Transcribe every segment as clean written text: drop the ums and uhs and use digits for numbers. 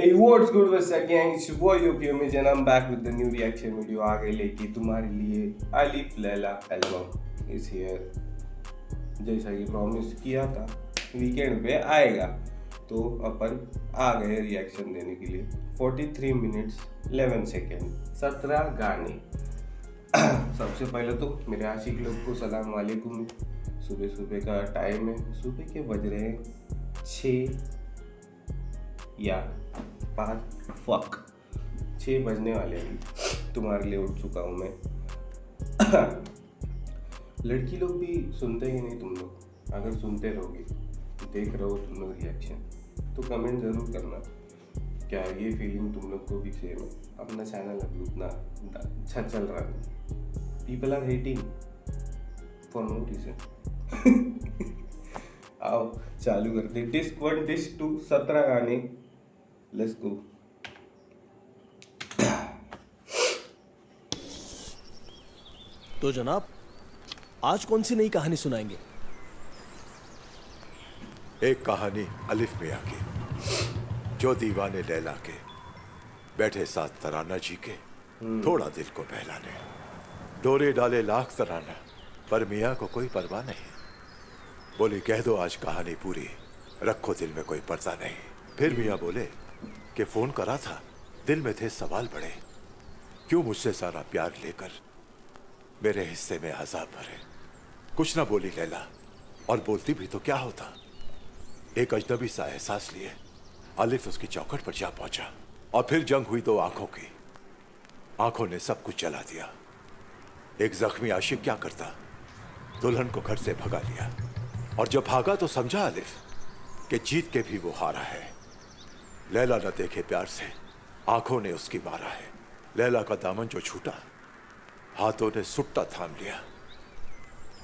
Hey, what's good with that gang? It's your boy UPMH and I'm back with the new reaction video. आ गए लेके तुम्हारे लिए अलिफ Laila album is here. जैसा कि प्रॉमिस किया था वीकेंड पे आएगा, तो अपन आ गए रिएक्शन देने के लिए। 43 मिनट्स 11 सेकेंड 17 गाने। सबसे पहले तो मेरे आशिक लोग को सलाम वालेकुम। सुबह सुबह का टाइम है, सुबह के बज रहे हैं 6 या 5 फक 6 बजने वाले हैं। तुम्हारे लिए उठ चुका हूँ मैं। लड़की लोग भी सुनते ही नहीं तुम लोग। अगर सुनते रहोगे, देख रहे हो तुम लोग रिएक्शन, तो कमेंट ज़रूर करना क्या ये फीलिंग तुम लोग को भी सेम है। अपना चैनल अभी उतना अच्छा चल रहा है। People are hating for no reason. आओ चालू करते। डिस्क 1 डिस्क 2 17 गाने। Let's go. तो जनाब, आज कौन सी नई कहानी सुनाएंगे? एक कहानी अलिफ मियां की, जो दीवाने लैला के बैठे साथ तराना जी के, थोड़ा दिल को बहलाने। डोरे डाले लाख तराना, पर मियां को कोई परवाह नहीं। बोली कह दो आज कहानी पूरी, रखो दिल में कोई पर्दा नहीं। फिर मियां बोले कि फोन करा था, दिल में थे सवाल बड़े, क्यों मुझसे सारा प्यार लेकर मेरे हिस्से में अज़ाब भरे। कुछ ना बोली लैला, और बोलती भी तो क्या होता। एक अजनबी सा एहसास लिए अलिफ उसकी चौखट पर जा पहुंचा, और फिर जंग हुई दो आंखों की। आंखों ने सब कुछ जला दिया। एक जख्मी आशिक क्या करता, दुल्हन को घर से भगा लिया, और जब भागा तो समझा अलिफ कि जीत के भी वो हारा है। लैला न देखे प्यार से, आंखों ने उसकी मारा है। लैला का दामन जो छूटा, हाथों ने सुट्टा थाम लिया।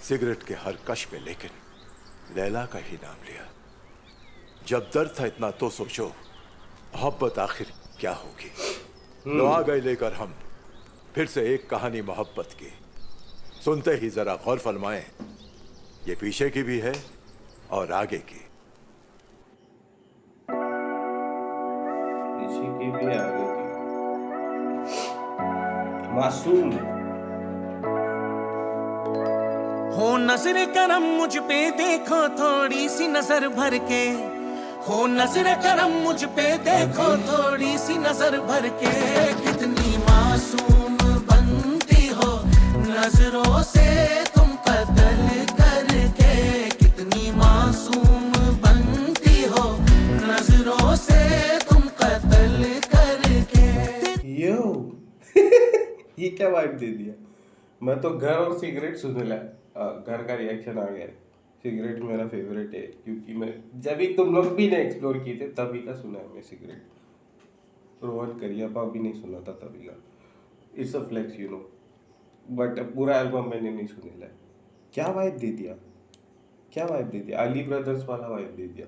सिगरेट के हर कश में लेकिन लैला का ही नाम लिया। जब दर्द था इतना तो सोचो, मोहब्बत आखिर क्या होगी। लो आ गए लेकर हम फिर से एक कहानी मोहब्बत की। सुनते ही जरा गौर फरमाएं, ये पीछे की भी है और आगे की। पीछे की भी आगे की। मासूम हो नजर करम मुझ पे देखो थोड़ी सी नजर भर के। हो नजर करम मुझ पे देखो थोड़ी सी नजर भर के। कितनी मासूम बनती हो नजरों से तुम कत्ल करके। कितनी मासूम बनती हो नजरों से तुम कत्ल करके। यो ये क्या वाइब दे दिया। मैं तो घर और सिगरेट सुनने लगा। घर का रिएक्शन आ गया। सिगरेट मेरा फेवरेट है, क्योंकि मैं जब भी तुम लोग भी ने एक्सप्लोर किए थे तभी का सुना है मैं सिगरेट। रोहन करियप्पा भी नहीं सुना था तभी का। It's a flex you know, but पूरा एल्बम मैंने नहीं सुने ला। क्या वाइब दे दिया, क्या वाइब दे दिया। अली ब्रदर्स वाला वाइब दे दिया।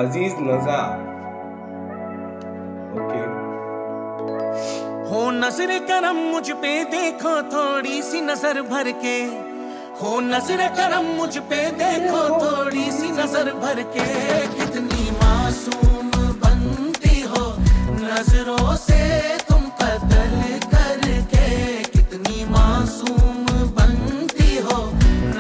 अजीज नजा ओके। हो नजर करम मुझ पे देखो थोड़ी सी नजर भर के। हो नजर करम मुझ पे देखो थोड़ी सी नजर भर के। कितनी मासूम बनती हो नजरों से तुम कत्ल करके। कितनी मासूम बनती हो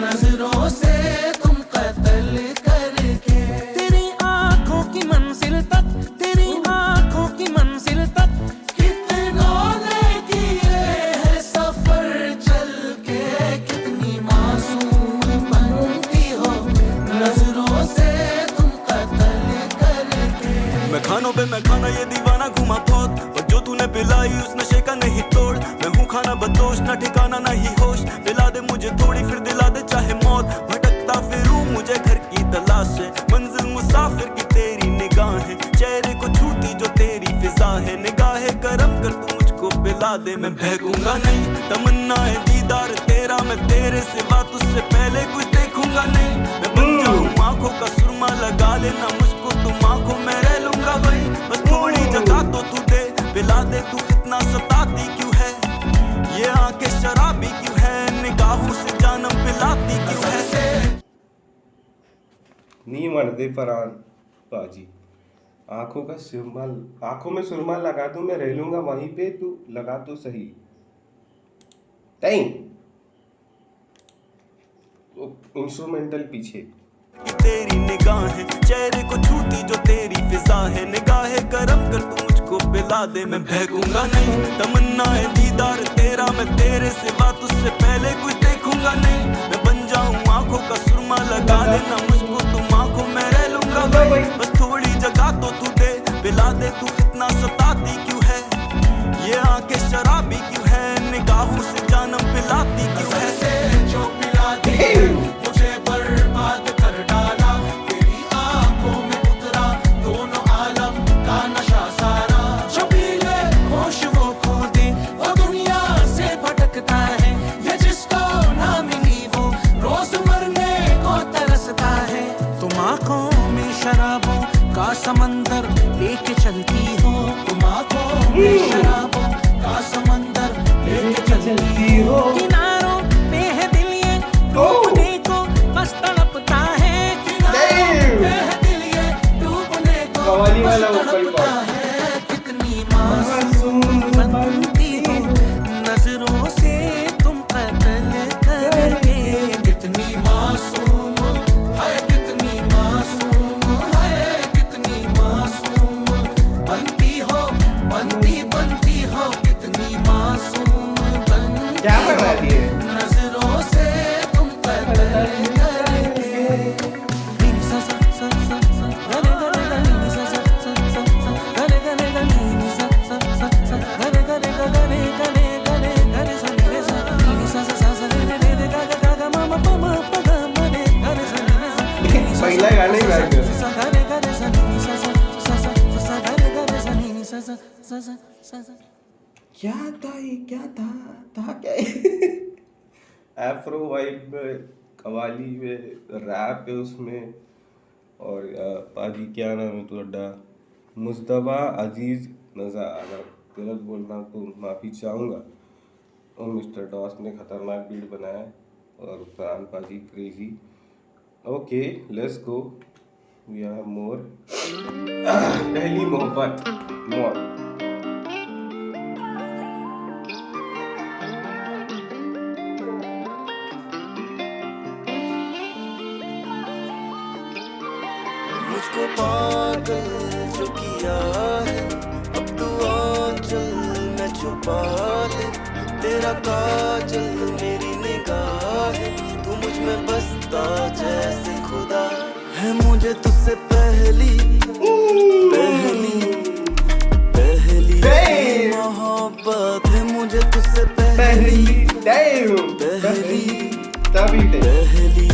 नजरों से तुम कत्ल करके। तेरी आंखों की मंजिल तक, तेरी आंखों की मंजिल तक मैं खाना ये दीवाना घुमा बहुत, और जो तूने पिलाई उस नशे का नहीं तोड़। मैं हूँ खाना बदोश, ना ठिकाना ना ही होश। दिला दे मुझे थोड़ी फिर दिला दे चाहे मौत। भटकता फिरूं मुझे घर की तलाश है। मंजिल मुसाफिर की तेरी निगाहें, चेहरे को छूती जो तेरी फिजा है। निगाहें करम कर तू मुझको पिला दे, मैं बहकूंगा नहीं। तमन्ना है दीदार तेरा, मैं तेरे सिवा तुझसे पहले कुछ देखूंगा नहीं। मैं बन जाऊं आंखों का सुरमा, लगा लेना मुझको तुम आंखों में रह लूंगा वही। बस थोड़ी जगह तो तू दे, पिला दे तू इतना सताती क्यों है। ये आंखें शराबी क्यों है, निगाहों से जानम पिलाती क्यों है। नहीं मरते फरहान, पाजी। आंखों का सुरमा, आंखों में सुरमा लगा दूं, मैं रह लूंगा वहीं पे, तू लगा तो सही। टाइम इंस्ट्रूमेंटल पीछे। तेरी निगाहें चेहरे को छूती जो तेरी फिजा है, निगाहें करम कर तू मुझको पिला दे, मैं बहकूंगा नहीं। तमन्नाएं दीदार तेरा, मैं तेरे सिवा तुझसे पहले कुछ देखूंगा नहीं। मैं बन जाऊं आंखों का सुरमा, लगा लेना मुझको तुम आंखों में रह लूंगा भाई। बस थोड़ी जगह तो तू दे, पिला दे तू, इतना सताती क्यों है ये आंखें, शराबी क्यों है, निगाहों से जानम पिलाती क्यों है। जो पिलाती है मुझे बर्बाद कर डाला, तेरी आंखों में उतरा दोनों आलम का नशा सारा। जो पी ले होश वो खो दे, वो दुनिया से भटकता है, ये जिसको ना मिली वो रोज मरने को तरसता है। तुम आंखों में शराबों का समंदर लेके चलती हो, तुम आंखों में शराबों का समंदर लेके चलती हो। किनारों पे है दिल ये डूबने को बस तड़पता है, किनारों पे है दिल ये डूबने को कव्वाली वाला बस ऊपर तड़पता है। कितनी मासूम बनती हो नजरों से तुम कत्ल करके, कितनी मासूम है, कितनी मासूम है, कितनी मासूम बनती हो, बनती हो, कितनी मासूम बनती क्या बना दिए? नजरों से तुम कत्ल करके। सा सा सा सा सा गले गले गले सा सा सा सा सा गले गले गले सा सा सा सा गले गले गले गले गले गले सा गले सा सा सा सा सा रे रे रे गा गा गा मा मा पा मा पा गा मा रे गले सा रे सा पहला गाना ही गा दिया। सा गले गले सा नी सा सा सा सा सा गले गले सा नी सा सा सा सा सा। क्या था ये, क्या था क्या ये? एफ्रो वाइब कवाली में रैप है उसमें। और पाजी क्या नाम है ਤੁਹਾਡਾ? मुस्तफा अजीज नज़ा आना, गलत बोलना तो माफ़ी चाहूँगा। और मिस्टर डॉस ने खतरनाक बीट बनाया और फरहान पाजी crazy. Okay let's go, we have more. पहली मोहब्बत मोर। मुझको पागल जो किया है, अब तू आंचल मैं छुपा ले, तेरा काजल मेरी निगाह है, तू मुझ में बसता जैसे खुदा है। मुझे तुझसे पहली मोहब्बत है, मुझे तुझसे पहली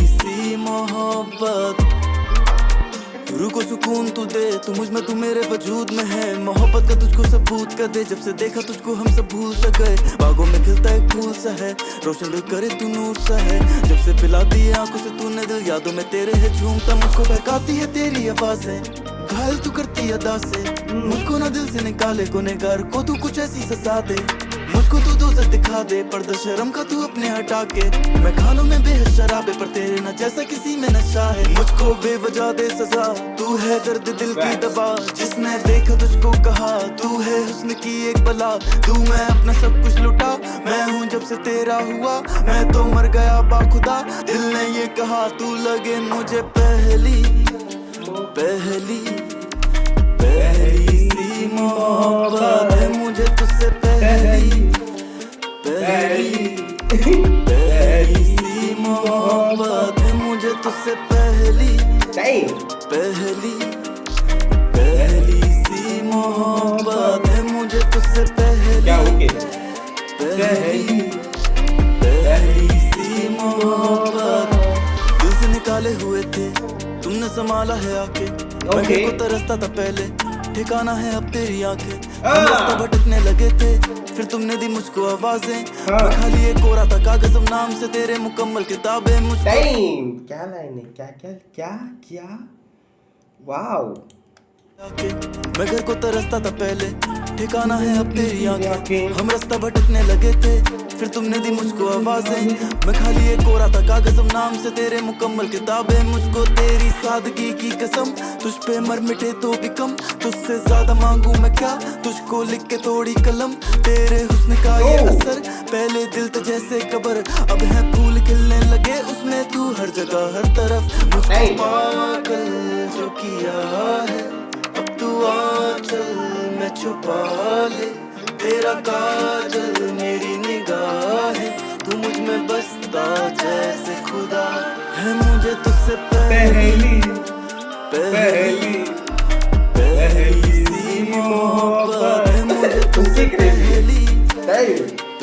सी मोहब्बत। रुको सुकून तू दे, तू मुझ में, तू मेरे वजूद में है, मोहब्बत का तुझको सबूत कर दे। जब से देखा तुझको हम सब भूल सा गए, बागों में खिलता एक फूल सा है, रोशन दिल करे तू नूर सा है। जब से पिलाती है आंखों से तूने दिल, यादों में तेरे है झूमता, मुझको बहकाती है तेरी आवाज़ें, घायल तू करती अदा से, मुझको ना दिल से निकाले गुनहगार को तू कुछ ऐसी सजा दे, मुझको तू दोस्त दिखा दे, पर्दा शर्म का तू अपने हटा के। मैं खानों में बेहद शराबे, पर तेरे ना जैसा किसी में नशा है। मुझको बेवजह दे सजा, तू है दर्द दिल की दवा, जिसने देखा तुझको कहा तू है हुस्न की एक बला। तू मैं अपना सब कुछ लुटा, मैं हूँ जब से तेरा हुआ, मैं तो मर गया बाखुदा। दिल ने ये कहा तू लगे मुझे पहली सी मोहब्बत है, मुझे तुझसे पहली सी मोहब्बत है, मुझे तुझसे पहली सी मोहब्बत है, मुझे तुझसे पहली सी मोहब्बत। दिल से निकाले हुए थे तुमने संभाला है आके, मैं को तरसता था पहले, ठिकाना है अब तेरी आंखें। हम रास्ता भटकने लगे थे, फिर तुमने दी मुझको आवाजें, मैं खाली एक कोरा था कागज, हम नाम से तेरे मुकम्मल किताबें मुझको। क्या लाइन है, क्या क्या क्या क्या, वाओ। मैं घर को तरसता था पहले, ठिकाना है अब तेरी आंखें। हम रास्ता भटकने लगे थे, फिर तुमने दी मुझको आवाजें। मैं खाली एक कोरा था कागज, नाम से तेरे मुकम्मल किताबें। मुझको तेरी सादगी की कसम, तुझ पे मर मिटे तो भी कम। तुझसे ज्यादा मांगू मैं क्या, तुझको लिख के तोड़ी कलम। तेरे हुस्न का ये असर, पहले दिल तो जैसे कब्र, अब है फूल खिलने लगे उसमें तू हर जगह हर तरफ। मुझको पागल जो किया है, अब तू आ चल मैं छुपा ले। तेरा काजल मेरी निगाहें, तू मुझ में बसता जैसे खुदा है। मुझे तुझसे पहली सी मोहब्बत है। मुझे तुझसे पहली सी मोहब्बत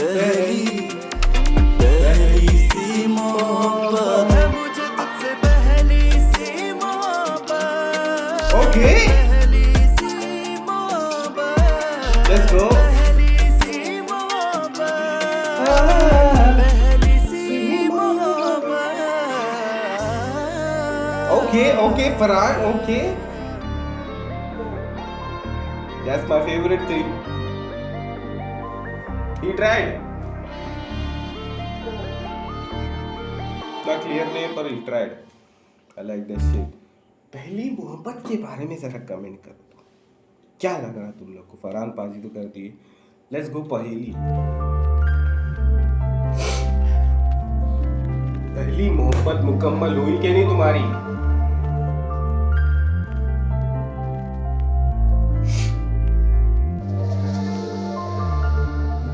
है। मुझे तुझसे पहली सी मोहब्बत। Okay, let's go. Okay, Farhan, okay. That's my favorite thing. He tried. Not clear नहीं पर he tried. I like that shit. पहली मोहब्बत के बारे में जरा कमेंट करो, क्या लग रहा तुम लोग को? फरहान पाजी तो कर दिए। लेट्स गो पहेली। पहली मोहब्बत मुकम्मल हुई कि नहीं तुम्हारी?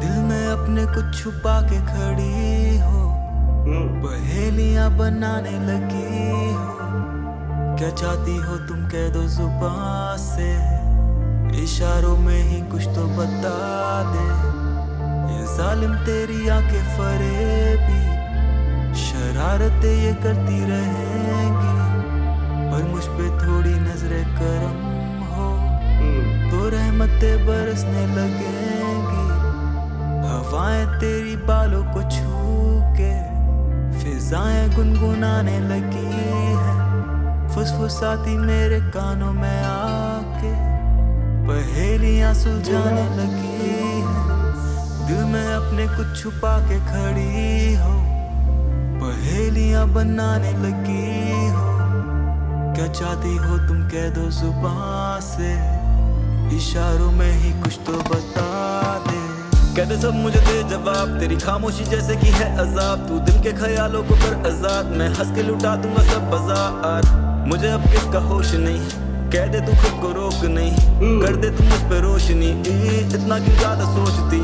दिल में अपने कुछ छुपा के खड़ी हो, पहेलियां बनाने लगी हो। क्या चाहती हो तुम कह दो जुबान से, इशारों में ही कुछ तो बता दे। ये जालिम तेरी आंखें फरेबी, शरारतें ये करती रहेंगी, पर मुझ पे थोड़ी नजरें करम हो तो रहमतें बरसने लगेंगी। हवाएं तेरी बालों को छू के फिजाएं गुनगुनाने लगी हैं। फुसफुसाती मेरे कानों में आके पहेलियां सुलझाने लगी हैं। दिल में अपने कुछ छुपा के खड़ी हो, पहेलियां बनाने लगी हो। क्या चाहती हो तुम कह दो जुबान से, इशारों में ही कुछ तो बता दे। कह दे सब मुझे दे जवाब, तेरी खामोशी जैसे की है अजाब। तू दिल के ख्यालों को कर आजाद, मैं हंस के लुटा दूंगा सब बाजार। मुझे अब किसका होश नहीं, कह दे तू खुद को रोक नहीं, कर दे तू मुझ पे रोशनी। इतना क्यों ज्यादा सोचती,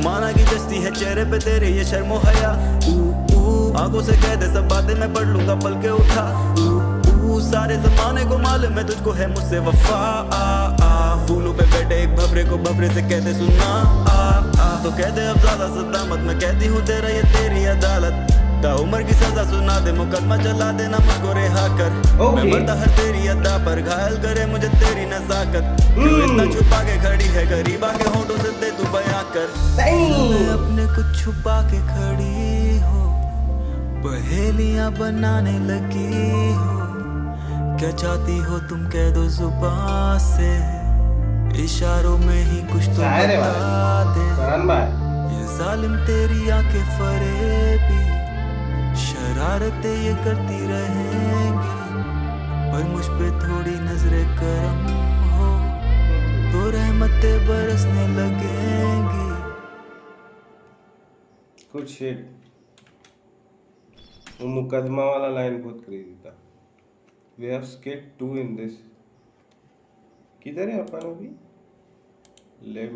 माना की जस्ती है चेहरे पे तेरे ये शर्मो हया। आंखों से कह दे सब बातें मैं पढ़ लूंगा पल के उठा। सारे जमाने को मालूम है तुझको है मुझसे वफा। फूलों पे बैठे एक भवरे को भवरे से कहते सुनना। तो कहते अब ज्यादा सदा मत, मैं कहती हूँ तेरा ये तेरी अदालत। ता उम्र की सजा सुना दे, मुकदमा चला देना मुझको रिहा कर। मैं मरता हर तेरी अदा पर, घायल करे मुझे तेरी नजाकत। क्यों इतना छुपा के खड़ी है, करीब आके होंठों से दे तू बयां कर। मैं अपने कुछ छुपा के खड़ी हो, पहेलियां बनाने लगी हो। क्या चाहती हो तुम कह दो जुबान से, इशारों में ही कुछ तो बता दे। ये जालिम तेरी आंखें फरेबी, शरारतें ये करती रहेंगी, पर मुझ पे थोड़ी नजरें करम हो तो रहमतें बरसने लगेंगी। कुछ शिट, वो मुकदमा वाला लाइन बहुत क्रेजी था। We have skit 2 in this. किधर है अपन अभी? Let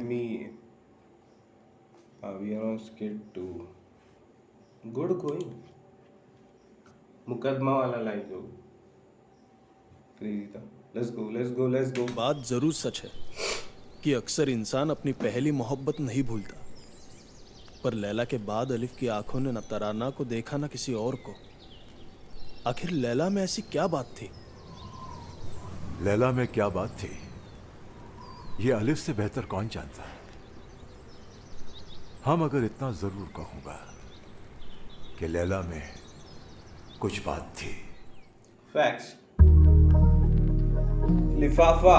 me. We are on skit 2. Good going. मुकदमा वाला लाइन जो क्रेजी था। Let's go. बात जरूर सच है कि अक्सर इंसान अपनी पहली मोहब्बत नहीं भूलता, पर लैला के बाद अलिफ की आंखों ने न तराना को देखा न किसी और को। आखिर लैला में ऐसी क्या बात थी? लैला में क्या बात थी ये अलिफ से बेहतर कौन जानता है। हम अगर इतना जरूर कहूंगा कि लैला में कुछ बात थी। फैक्ट्स। लिफाफा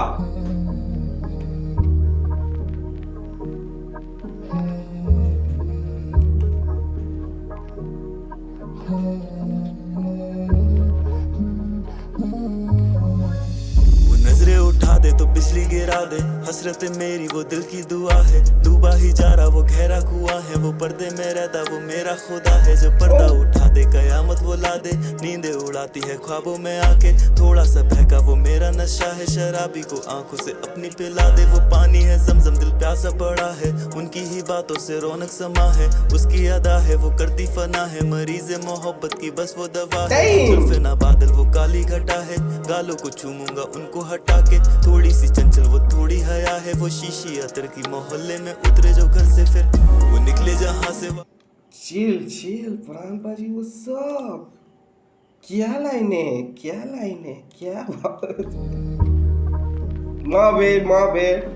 बिजली गिरा दे, हसरत मेरी वो दिल की दुआ है। डूबा ही जा रहा वो गहरा कुआं है, वो पर्दे में रहता वो मेरा खुदा है। जो पर्दा उठा दे कयामत वो ला दे, नींदें उड़ाती है ख्वाबों में आके। थोड़ा सा बहका वो मेरा नशा है, शराबी को आंखों से अपनी पिला दे। वो पानी है ज़मज़म दिल प्यासा पड़ा है, उनकी ही बातों से रौनक समा है। उसकी अदा है वो करती फना है, मरीज़ मोहब्बत की बस वो दवा है। जुल्फ़े ना बादल वो काली घटा है, गालों को चूमूंगा उनको हटा के। थोड़ी सी चंचल वो थोड़ी हया है, वो शीशी अतर की मोहल्ले में उतरे जो घर से फिर वो निकले जहाँ से। चिल फरहान पाजी व्हाट्स अप। क्या लाइन है क्या बात। माँ बेड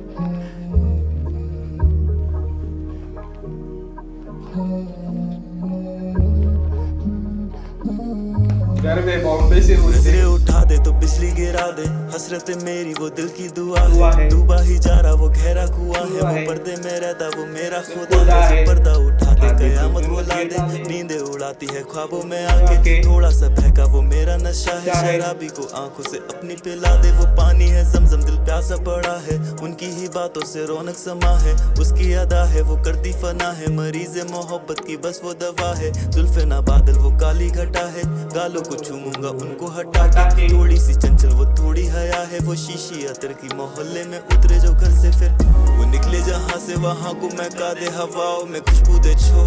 घर में बॉम्बे से नजरें उठा दे तो बिजली गिरा दे, हसरत मेरी वो दिल की दुआ है। डूबा ही जा रहा वो गहरा कुआं है, वो पर्दे में रहता वो मेरा खुदा है। पर्दा उठा दे कयामत वो ला दे, नींदें उड़ाती है ख्वाबों में आके। थोड़ा सा बहका वो मेरा नशा है, शराबी को आंखों से अपनी पिला दे। वो पानी है ज़मज़म दिल प्यासा पड़ा है, उनकी ही बातों से रौनक समा है। उसकी अदा है वो करती फना है, मरीज़ मोहब्बत की बस वो दवा है। जुल्फ़े ना बादल वो काली घटा है, गालों को चूमूंगा उनको हटा के। थोड़ी सी चंचल वो थोड़ी हया है, वो शीशी अतर की मोहल्ले में उतरे जो घर से फिर वो निकले जहाँ से वहाँ को महका दे हवाओं में खुशबू दे छो।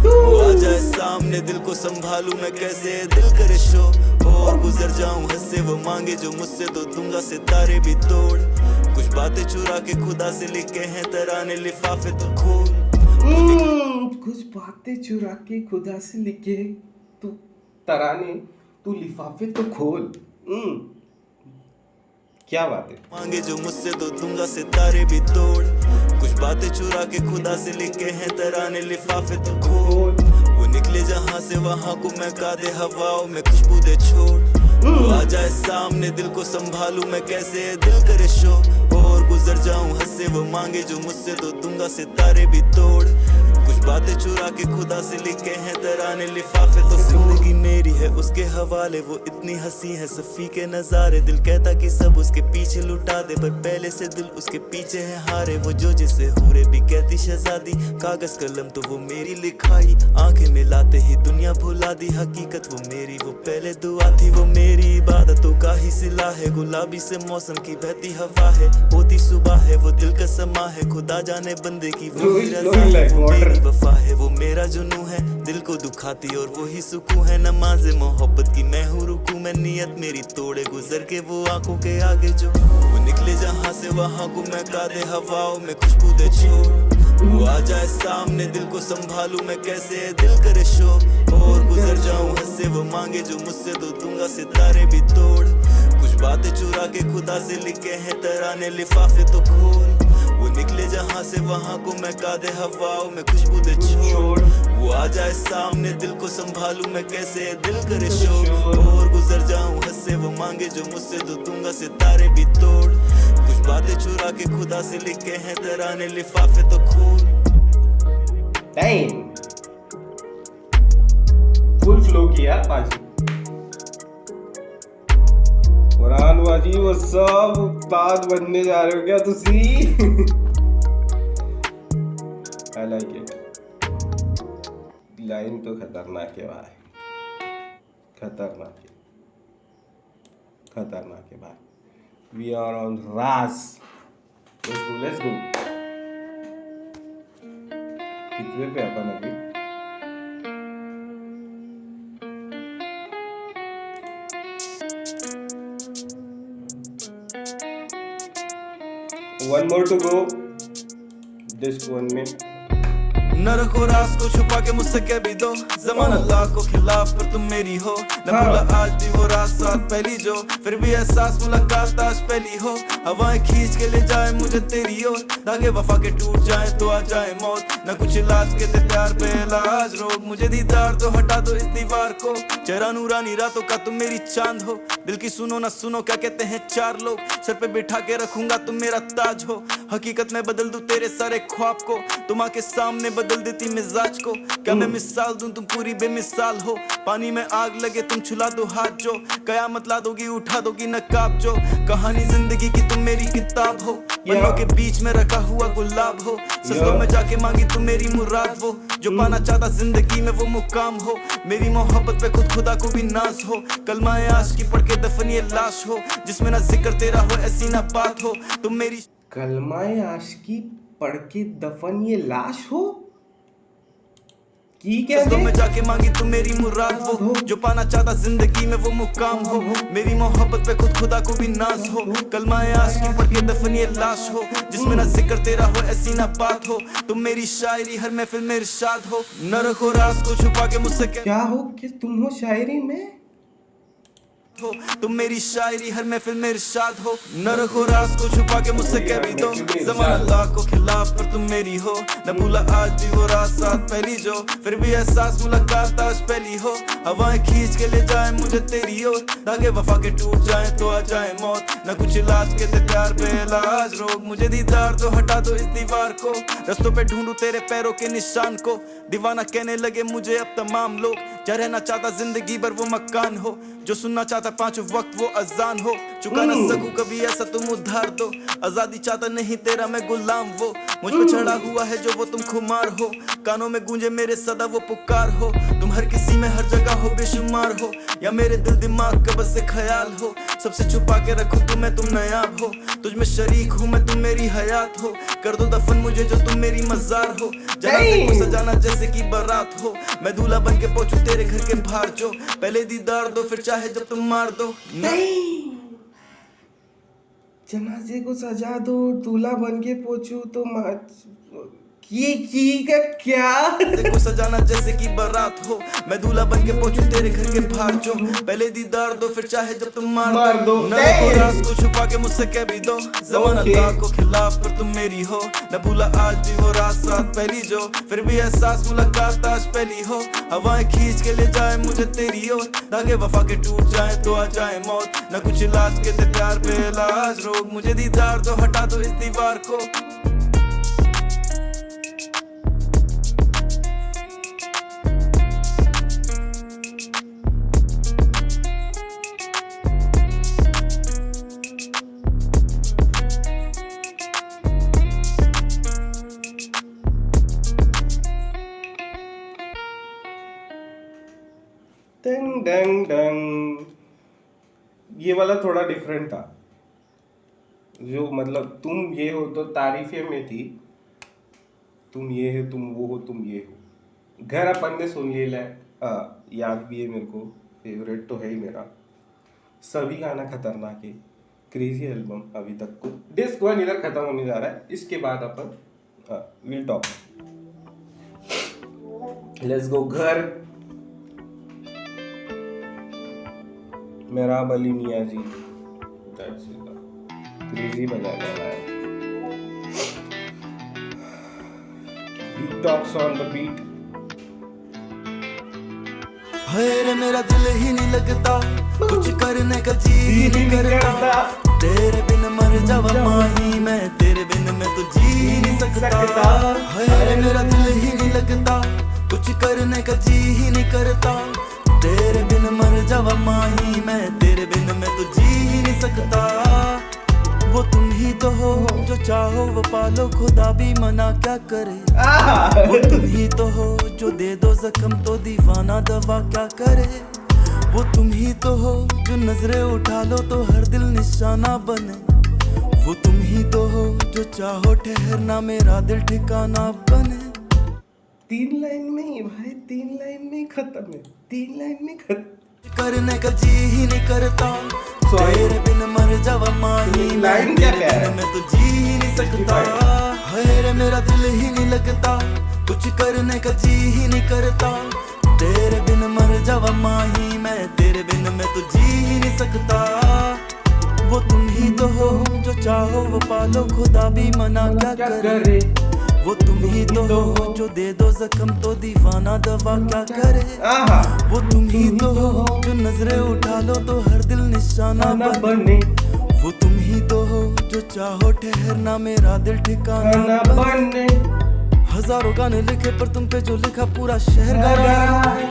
वो आ जाए सामने दिल को संभालूं मैं कैसे, दिल करे शो। और गुजर जाऊं हद से वो मांगे जो मुझसे, तो दूंगा सितारे भी तोड़। कुछ बातें चुरा के खुदा से लिखे हैं तराने, लिफाफे तो खोल। कुछ बातें चुरा के खुदा से लिखे तू तराने, तू लिफाफे तो खोल। क्या बात है। मांगे जो मुझसे तो दूंगा सितारे भी तोड़। कुछ बातें चुरा के खुदा से लिखे हैं तराने, लिफाफे तो खोल। वो निकले जहाँ से वहाँ को महका दे हवाओं में खुशबू दे छोड़। वो आ जाए सामने दिल को संभालूं मैं कैसे, दिल करे शो। और गुजर जाऊं हद से वो मांगे जो मुझसे, तो दूंगा सितारे भी तोड़। कुछ बातें चुरा के खुदा से लिखे हैं तराने, लिफाफे तो जिंदगी मेरी है उसके हवाले। वो इतनी हंसी है सफ़ी के नज़ारे, दिल कहता कि सब उसके पीछे लुटा दे, पर पहले से दिल उसके पीछे है हारे। वो जो जिसे हूरे भी कहती शहजादी, कागज कलम तो वो मेरी लिखाई। आंखें मिलाते ही दुनिया भुला दी, हकीकत वो मेरी वो पहले दुआ थी। वो मेरी इबादतों का ही सिला है, गुलाबी से मौसम की बहती हवा है। होती सुबह है वो दिल का समा है, खुदा जाने बंदे की वो रज़ा है। वो मेरी वफा है वो मेरा जुनू है, दिल को दुखाती और वो ही सुकून है। नमाज़े मोहब्बत की मैं हूँ रुकू में, नियत मेरी तोड़े गुजर के वो आंखों के आगे जो। वो निकले जहाँ से वहाँ को महका दे हवाओं में खुशबू दे छोड़। वो आ जाए सामने दिल को संभालूं मैं कैसे, दिल करे शो। और गुजर जाऊं हद से वो मांगे जो मुझसे, तो दूंगा सितारे भी तोड़। कुछ बातें चुरा के खुदा से लिखे हैं तराने, लिफाफे तो खोल। वो निकले जहाँ से वहाँ को महका दे हवाओं में खुशबू दे छोड़। वो आ जाए सामने दिल को संभालूं मैं कैसे, दिल करे शो। और गुजर जाऊं हद से वो मांगे जो मुझसे, तो दूंगा सितारे भी तोड़। कुछ बातें चुरा के खुदा से लिखे हैं तराने, लिफाफे तो खोल। फुल फ्लो किया पाजी। फरहान पाजी वो सब उस्ताद बनने जा रहे हो क्या तुसी? I like it. लाइन तो खतरनाक है भाई, खतरनाक है भाई। वी आर ऑन रास। Let's go. कितने पे अपन अभी? One more to go. This one में न रखो राज को छुपा के मुझसे कह भी दो, जमाना लाख को खिलाफ पर तुम मेरी हो। न भूला आज भी वो रात साथ पहली जो, फिर भी एहसास मुलाकात आज पहली हो। हवाएं खींच के ले जाए मुझे तेरी ओर, धागे वफा के टूट जाए तो आ जाए मौत। न कुछ इलाज के थे प्यार पे इलाज रोग, मुझे दीदार तो हटा दो इस दीवार को। चेहरा नूरानी रातों का तुम मेरी चांद हो, दिल की सुनो ना सुनो क्या कहते हैं चार लोग। सर पे बिठा के रखूंगा तुम मेरा ताज हो, हकीकत में बदल दूं तेरे सारे ख्वाब को। तुम आके सामने बदल बदल देती मिजाज को। क्या मैं मिसाल दूं तुम पूरी बेमिसाल हो। पानी में आग लगे तुम छुला दो हाथ जो, कयामत ला दोगी उठा दोगी नकाब जो। कहानी जिंदगी की तुम मेरी किताब हो, पन्नों के बीच में रखा हुआ गुलाब हो। सजदों में जाके मांगी तुम मेरी मुराद वो, जो पाना चाहता जिंदगी में वो मुकाम हो। मेरी मोहब्बत पे खुद खुदा को भी नाज हो, कलमाए आशिकी पढ़ के दफन ये लाश हो, जिसमें ना जिक्र तेरा हो ऐसी ना बात हो। तुम मेरी कलमाए आशिकी पढ़ के दफन ये लाश हो की क्या सजदों में जाके मांगी तुम मेरी मुराद वो, जो पाना चाहता जिंदगी में वो मुकाम हो। मेरी मोहब्बत पे खुद खुदा को भी नाज हो, कलमाए आशिकी पढ़ के दफन ये लाश हो, जिसमें ना जिक्र तेरा हो ऐसी ना बात हो। तुम मेरी शायरी हर महफिल में इरशाद हो, न रखो राज को छुपा के मुझसे क्या हो कि तुम हो शायरी में हो। तुम मेरी शायरी हर महफिल में इरशाद हो, न रखो राज को छुपा के मुझसे कह भी दो। ज़माना लाख को खिलाफ पर तुम मेरी हो, न भूला आज भी वो रात साथ पहली जो, फिर भी एहसास मुलाकात आज पहली हो। हवाएं खींच के ले जाए मुझे तेरी ओर, धागे वफा के टूट जाए तो आ जाए मौत। न कुछ इलाज के ते प्यार पे इलाज रोग, मुझे दीदार तो हटा दो इस दीवार को। रस्तों पे ढूंढूं तेरे पैरों के निशान को, दीवाना कहने लगे मुझे अब तमाम लोग। क्या रहना चाहता जिंदगी भर वो मकान हो, जो सुनना चाहता पांचों वक्त वो अजान हो। चुका न सकूं कभी ऐसा तुम उद्धार दो, आजादी चाहता नहीं तेरा मैं गुलाम वो। मुझ पे चढ़ा हुआ है जो वो तुम खुमार हो, कानों में गूंजे मेरे सदा वो पुकार हो। तुम हर किसी में हर जगह हो बेशुमार हो, या मेरे दिल दिमाग का बस से ख्याल हो। सबसे छुपा के रखो तुम्हें तुम नायाब हो, तुझ में शरीक हूँ मैं तुम मेरी हयात हो। कर दो दफन मुझे जो तुम मेरी मजार हो, जनाजे को सजाना जैसे की बारात हो। मैं दूल्हा बन के पहुंचू तेरे घर के बाहर जो, पहले दीदार दो फिर चाहे जब तुम मार दो। जनाजे को सजा दो दूल्हा बन के पहुंचू तो ये का क्या को सजाना जैसे की बारात हो। मैं दूल्हा बन के पहुंचू तेरे घर के बाहर जो, पहले दीदार दो फिर चाहे जब तुम मार दो। न रखो राज को छुपा के मुझसे कह भी दो, ज़माना लाख को खिलाफ पर तुम मेरी हो, न भूला आज भी वो रात साथ पहली जो, फिर भी एहसास मुलाकात आज पहली हो। हवाएं खींच के ले जाए मुझे तेरी ओर, धागे वफा के टूट जाए तो आ जाए मौत। न कुछ इलाज के ते प्यार पे इलाज रोग, मुझे दीदार दो हटा दो इस दीवार को। डंग डंग डंग। ये वाला थोड़ा डिफरेंट था, जो मतलब तुम ये हो तो तारीफे में थी, तुम ये है तुम वो हो तुम ये हो। घर अपन ने सुन लिया है, याद भी है मेरे को, फेवरेट तो है ही मेरा। सभी गाना खतरनाक है, क्रेजी एल्बम अभी तक को। डिस्क 1 इधर खत्म होने जा रहा है, इसके बाद अपन विल टॉक। लेट्स गो घर। मेरा अली मियां जी क्रेजी बजा रहा है। Talks on the beat. रे मेरा दिल ही नहीं लगता, कुछ करने का जी ही नहीं करता। तेरे बिन मर जावा माही मैं, तेरे बिन मैं तो जी ही नहीं सकता। रे मेरा दिल ही नहीं लगता, कुछ करने का जी ही नहीं करता। तेरे बिन मर जावा माही मैं, तेरे बिन मैं तो जी ही नहीं सकता। वो तुम ही तो हो जो चाहो वो पालो, खुदा भी मना क्या करे। वो तुम ही तो हो जो दे दो जख्म तो दीवाना दवा क्या करे। वो तुम ही तो हो जो नजरें उठा लो तो हर दिल निशाना बने। वो तुम ही तो हो जो चाहो ठहरना मेरा दिल ठिकाना बने। 3 लाइन में ही भाई, 3 लाइन में खत्म है, 3 लाइन में खत्म। करने का जी ही नहीं करता, तेरे बिन मर जावा माही लाइन क्या तेरे बिन मैं तो जी ही नहीं सकता। रे मेरा दिल ही नहीं लगता, कुछ करने का जी ही नहीं करता। तेरे बिन मर जावा माही मैं, तेरे बिन मैं तो जी ही नहीं सकता। वो तुम ही तो हो जो चाहो वो पालो, खुदा भी मना क्या करे। वो तुम ही तो हो जो दे दो जख्म तो दीवाना दवा क्या करे। वो तुम ही तो हो जो नजरें उठा लो तो हर दिल निशाना बने। वो तुम ही तो हो जो चाहो ठहरना मेरा दिल ठिकाना बने। हजारों गाने लिखे पर तुम पे जो लिखा पूरा शहर गा रहा है,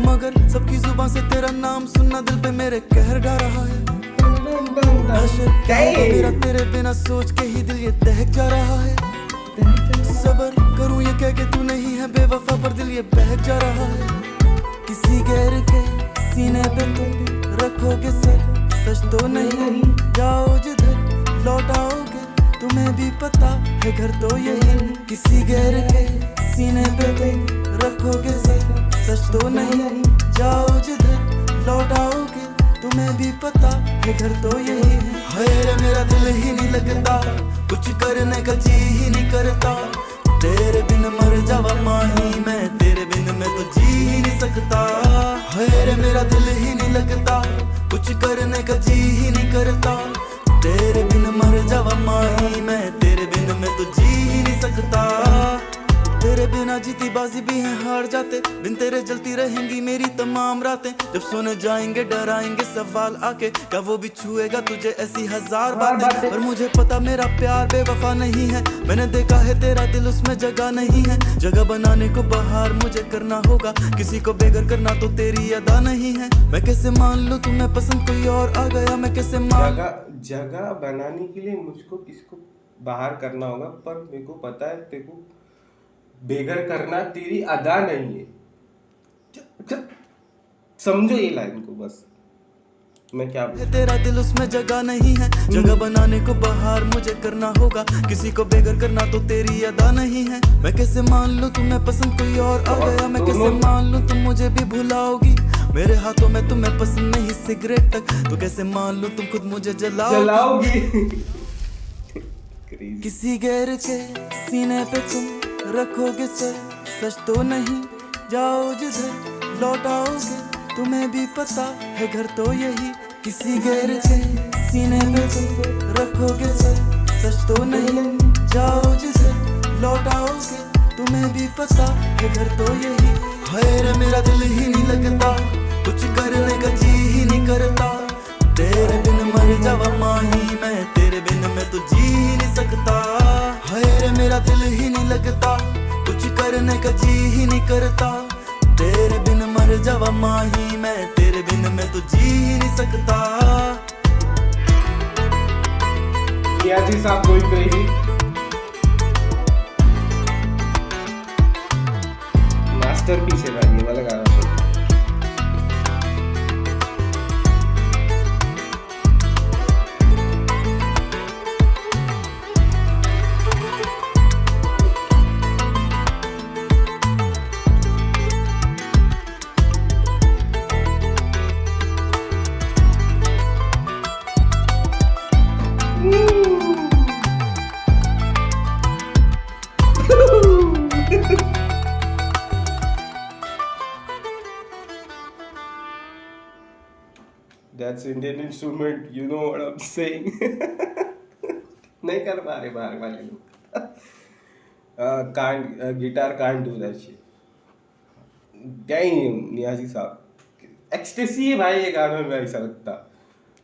मगर सबकी जुबान से तेरा नाम सुनना दिल पे मेरे कहर ढा रहा है। नशर क्या है मेरा तेरे बिना सोच के ही दिल ये दहक जा रहा है। सबर करूं ये कह के तू नहीं है बेवफा पर दिल ये बहक जा रहा है। किसी गैर के सीने पे तुम रखोगे सर, सच तो नहीं जाओ जिधर लौट आओगे, तुम्हें भी पता है घर तो यही। किसी गैर के सीने पे तुम रखोगे सर, सच तो नहीं जाओ जिधर लौट आओगे, तुम्हें भी पता है घर तो यही। है मेरा दिल ही नहीं लगता, कुछ करने का जी ही नहीं करता, तेरे बिन मर जावा माही मैं, तेरे बिन मैं तो जी ही नहीं सकता। है मेरा दिल ही नहीं लगता, कुछ करने का जी ही नहीं करता, तेरे बिन मर जावा माही मैं, तेरे बिन मैं तो जी ही नहीं सकता। तेरे बिना जीती बाजी भी है हार जाते, बिन तेरे जलती रहेंगी मेरी तमाम रातें। जब सोने जाएंगे डराएंगे सवाल आके, क्या वो भी छुएगा तुझे ऐसी हजार बातें। पर मुझे पता मेरा प्यार बेवफा नहीं है, मैंने देखा है तेरा दिल उसमें जगह नहीं है। जगह बनाने को बाहर मुझे करना होगा, किसी को बेघर करना तो तेरी अदा नहीं है। मैं कैसे मान लूं तुम्हें पसंद कोई और आ गया, मैं कैसे मान जगह बनाने के लिए मुझको किसको बाहर करना होगा, पर मेरे को पता है तेरे को बेघर करना तेरी अदा नहीं है। समझो ये लाइन को बस, मैं क्या तेरा दिल उसमें जगह नहीं है, जगह बनाने को बाहर मुझे करना होगा, किसी को बेघर करना तो तेरी अदा नहीं है। मैं कैसे मान लूं तुम्हें पसंद कोई और आ गया, मैं कैसे मान लूं तुम मुझे भी भुलाओगी, मेरे हाथों में तुम्हें पसंद नहीं सिगरेट तक, तो कैसे मान लूं तुम खुद मुझे जलाओगी। किसी गैर के सीने पे तुम रखोगे सर, सच तो नहीं जाओ जिधर लौट आओगे, तुम्हें भी पता है घर तो यही। किसी गैर के सीने पे तुम रखोगे सर, सच तो नहीं जाओ जिधर लौट आओगे, तुम्हें भी पता है घर तो यही। है मेरा दिल ही नहीं लगता, कुछ करने का जी ही नहीं करता, तेरे बिन मर जावा माही मैं, तेरे बिन मैं तो जी ही नहीं सकता। है मेरा दिल ही नहीं लगता, कुछ करने का जी ही नहीं करता, तेरे बिन मर जावा माही मैं, तेरे बिन मैं तो जी ही नहीं सकता। क्या जी साहब कोई कही मास्टरपीस है भाई ये वाला गाना तो। That's Indian instrument, you know what I'm saying. नहीं कर पा रहे बाहर वाले लोग। Guitar can't do that shit. क्या ही नियाजी साहब एक्सटेसी है भाई ये गानों में, ऐसा लगता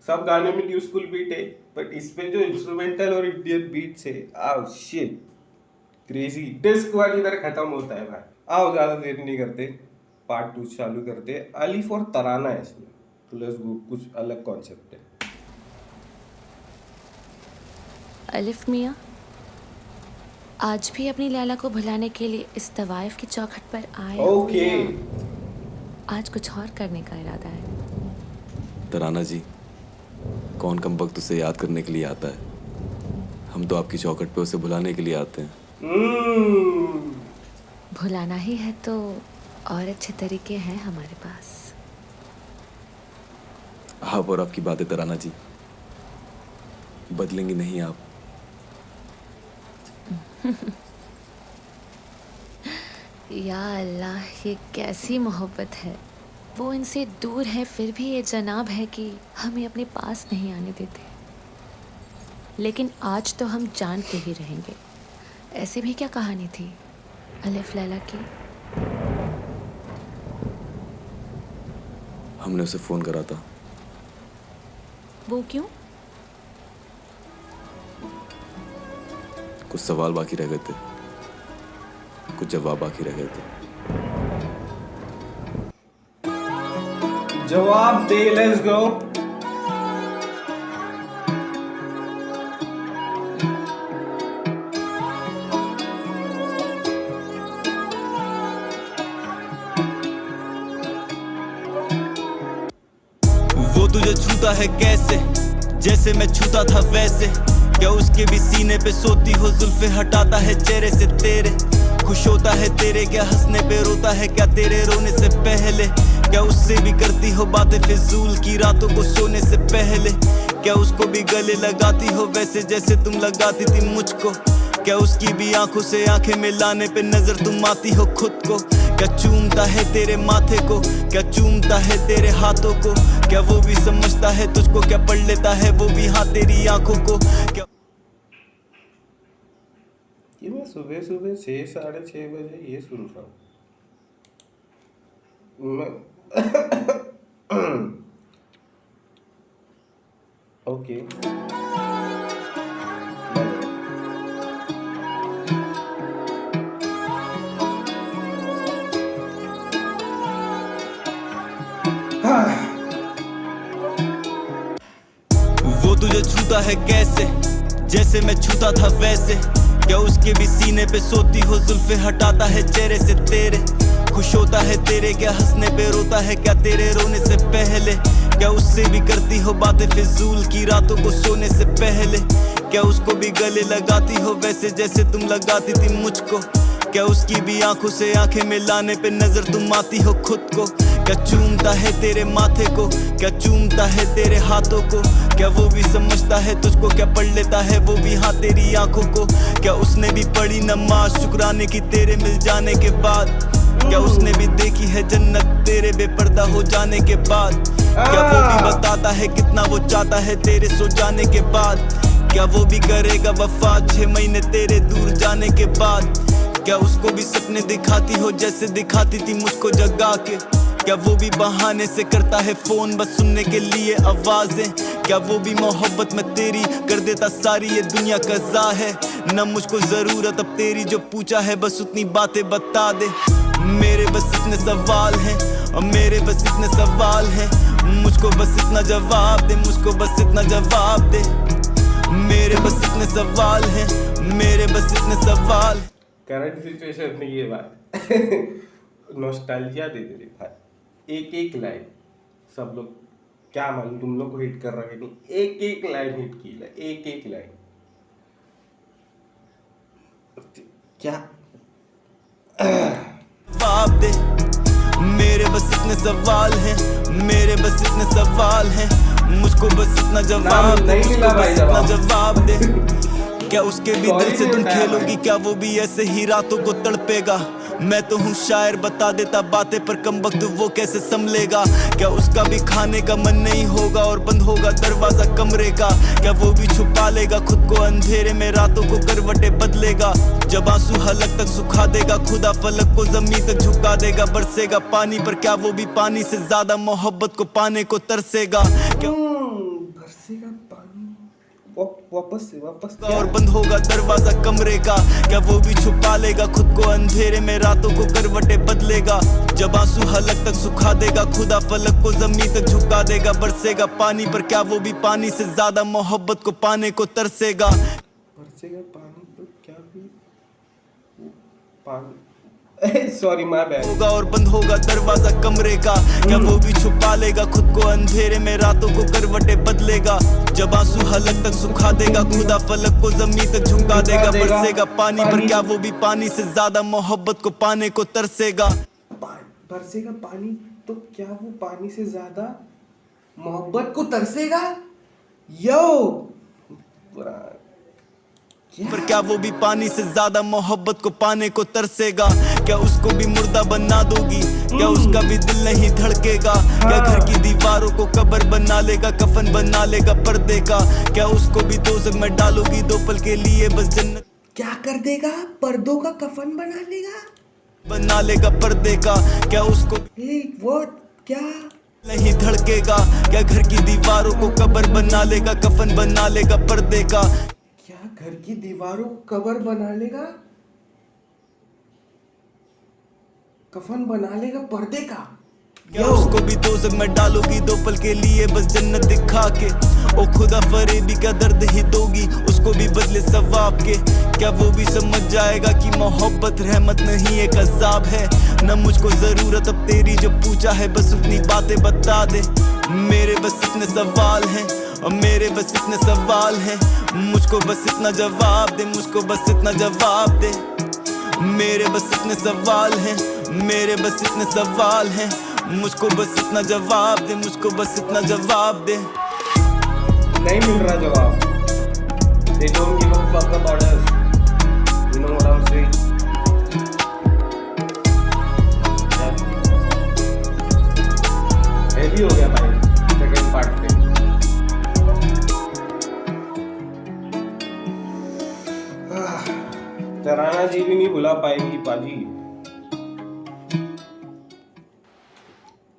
सब गानों में यूजफुल बीट है, बट इसमें जो इंस्ट्रूमेंटल और इंडियन बीट्स है, आओ शिट क्रेजी। डिस्क वाली तरह खत्म होता है भाई। आओ ज़्यादा देर नहीं करते, पार्ट 2 चालू करते। अलिफ और तराना है इसमें, प्लस कुछ अलग कॉन्सेप्ट है। अलिफ मियाँ, आज भी अपनी लैला को भुलाने के लिए इस तवाइफ की चौखट पर आए हो ओके। या आज कुछ और करने का इरादा है? तराना जी, कौन कमबख्त उसे याद करने के लिए आता है, हम तो आपकी चौखट पे उसे भुलाने के लिए आते हैं। भुलाना ही है तो और अच्छे तरीके हैं हमारे पास। आप और आपकी बातें तराना जी, बदलेंगी नहीं आप। या अल्लाह, ये कैसी मोहब्बत है। वो इनसे दूर है फिर भी ये जनाब है कि हमें अपने पास नहीं आने देते। लेकिन आज तो हम जान के ही रहेंगे। ऐसी भी क्या कहानी थी अलिफ लैला की? हमने उसे फोन करा था। वो क्यों? कुछ सवाल बाकी रह गए थे, कुछ जवाब बाकी रह गए थे। जवाब दे, लेट्स गो। वो तुझे छूता है कैसे, जैसे मैं छूता था वैसे। क्या उसके भी सीने पे सोती हो, जुल्फे हटाता है चेहरे से तेरे। खुश होता है तेरे, क्या हंसने पे रोता है, क्या तेरे रोने से पहले। क्या उससे भी करती हो बातें फिजूल की रातों को सोने से पहले। क्या उसको भी गले लगाती हो वैसे जैसे तुम लगाती थी मुझको। क्या उसकी भी आंखों से आंखें मिलाने पे नजर तुम आती हो खुद को। क्या चूमता है तेरे माथे को, क्या चूमता है तेरे हाथों को। क्या वो भी समझता है तुझको, क्या पढ़ लेता है वो भी हाँ तेरी आंखों को। क्या ये मैं सुबह सुबह 6 साढ़े 6 बजे ये सुन रहा हूँ मैं। ओके, वो तुझे छूता है कैसे, जैसे मैं छूता था वैसे। क्या उसके भी सीने पे सोती हो, जुल्फे हटाता है चेहरे से तेरे। खुश होता है तेरे, क्या हंसने पे रोता है, क्या तेरे रोने से पहले। क्या उससे भी करती हो बातें फिजूल की रातों को सोने से पहले। क्या उसको भी गले लगाती हो वैसे जैसे तुम लगाती थी मुझको। क्या उसकी भी आंखों से आंखें मिलाने पे नजर तुम आती हो खुद को। क्या चूमता है तेरे माथे को, क्या चूमता है तेरे हाथों को। क्या वो भी समझता है तुझको, क्या पढ़ लेता है वो भी हाँ तेरी आंखों को। क्या उसने भी पढ़ी नमाज शुक्राने की तेरे मिल जाने के बाद। क्या उसने भी देखी है जन्नत तेरे बेपर्दा हो जाने के बाद। क्या वो भी बताता है कितना वो चाहता है तेरे सो जाने के बाद। क्या वो भी करेगा वफा 6 महीने तेरे दूर जाने के बाद। क्या उसको भी सपने दिखाती हो जैसे दिखाती थी मुझको जगा के। क्या वो भी बहाने से करता है फोन बस सुनने के लिए आवाजें। क्या वो भी मोहब्बत में तेरी कर देता सारी ये दुनिया कज़ा है। न मुझको जरूरत अब तेरी, जो पूछा है बस उतनी बातें बता दे। मेरे बस इतने सवाल हैं और मेरे बस इतने सवाल हैं। मुझको बस इतना जवाब दे, मुझको बस इतना जवाब दे। मेरे बस इतने सवाल हैं, मेरे बस इतने सवाल। करंट सिचुएशन में ये बात नॉस्टैल्जिया दे दे रही भाई। एक एक लाइन सब लोग, क्या मालूम तुम लोग को हिट कर रहा है कि नहीं, एक एक लाइन हिट की है, एक एक लाइन। क्या जवाब दे। मेरे बस इतने सवाल हैं, मेरे बस इतने सवाल हैं। मुझको बस इतना जवाब दे, नहीं मिला मुझको भाई बस इतना जवाब। जवाब दे। क्या उसके भी Sorry दिल से तुम नहीं उठाया खेलोगी, क्या वो भी ऐसे ही रातों को तड़पेगा। मैं तो हूँ शायर बता देता बातें, पर कम वक्त वो कैसे संभलेगा। क्या उसका भी खाने का मन नहीं होगा और बंद होगा दरवाजा कमरे का। क्या वो भी छुपा लेगा खुद को अंधेरे में, रातों को करवटें बदलेगा। जब आंसू हलक तक सुखा देगा, खुदा फलक को जमीन तक झुका देगा। बरसेगा पानी पर, क्या वो भी पानी से ज्यादा मोहब्बत को पाने को तरसेगा। क्या बरसेगा पानी वापस से और बंद होगा दरवाजा कमरे का। क्या वो भी छुपा लेगा खुद को अंधेरे में, रातों को करवटें बदलेगा। जब आंसू हलक तक सुखा देगा, खुदा फलक को जमीन तक झुका देगा। बरसेगा पानी पर, क्या वो भी पानी से ज्यादा मोहब्बत को पाने को तरसेगा। बरसेगा पानी तो क्या भी पानी सॉरी माय बैड होगा और बंद होगा दरवाजा कमरे का। क्या वो भी छुपा लेगा खुद को अंधेरे में, रातों को करवटें बदलेगा। जब आंसू हलक तक सुखा देगा, खुदा फलक को जमीन तक झुका देगा। बरसेगा पानी पर, क्या वो भी पानी से ज्यादा मोहब्बत को पाने को तरसेगा। बरसेगा पानी तो क्या वो पानी से ज्यादा मोहब्बत को तरसेगा। यो पर क्या वो भी पानी से ज्यादा मोहब्बत को पाने को तरसेगा। क्या उसको भी मुर्दा बना दोगी, क्या उसका भी दिल नहीं धड़केगा। क्या घर की दीवारों को कब्र बना लेगा, कफन बना लेगा पर्दे का। क्या उसको भी दोज़ख में डालोगी 2 पल के लिए बस जन्नत। क्या कर देगा, पर्दों का कफन बना लेगा पर्दे का। क्या उसको व्हाट क्या नहीं धड़केगा। क्या घर की दीवारों को कब्र बना लेगा, कफन बना लेगा पर्दे का। क्या घर की दीवारों को कब्र बना लेगा, कफन बना लेगा पर्दे का। क्या उसको भी दोज़ख में डालोगी 2 पल के लिए बस जन्नत दिखा के? ओ खुदा फरेबी का दर्द ही दोगी उसको भी बदले सवाब के? क्या वो भी समझ जाएगा कि मोहब्बत रहमत नहीं एक अजाब है? न मुझको जरूरत अब तेरी जो पूछा है बस उतनी बातें बता दे। मेरे बस इतने सवाल हैं और मेरे बस इतने सवाल हैं, मुझको बस इतना जवाब दे, मुझको बस इतना जवाब दे। मेरे बस इतने सवाल हैं, मेरे बस इतने सवाल हैं, मुझको बस इतना जवाब दे, मुझको बस इतना जवाब दे। नहीं मिल रहा जवाब। They don't give a fuck about us. You know what I'm saying? Heavy हो गया भाई सेकंड पार्ट पे। तराना जी भी नहीं बुला पाएंगी पाजी।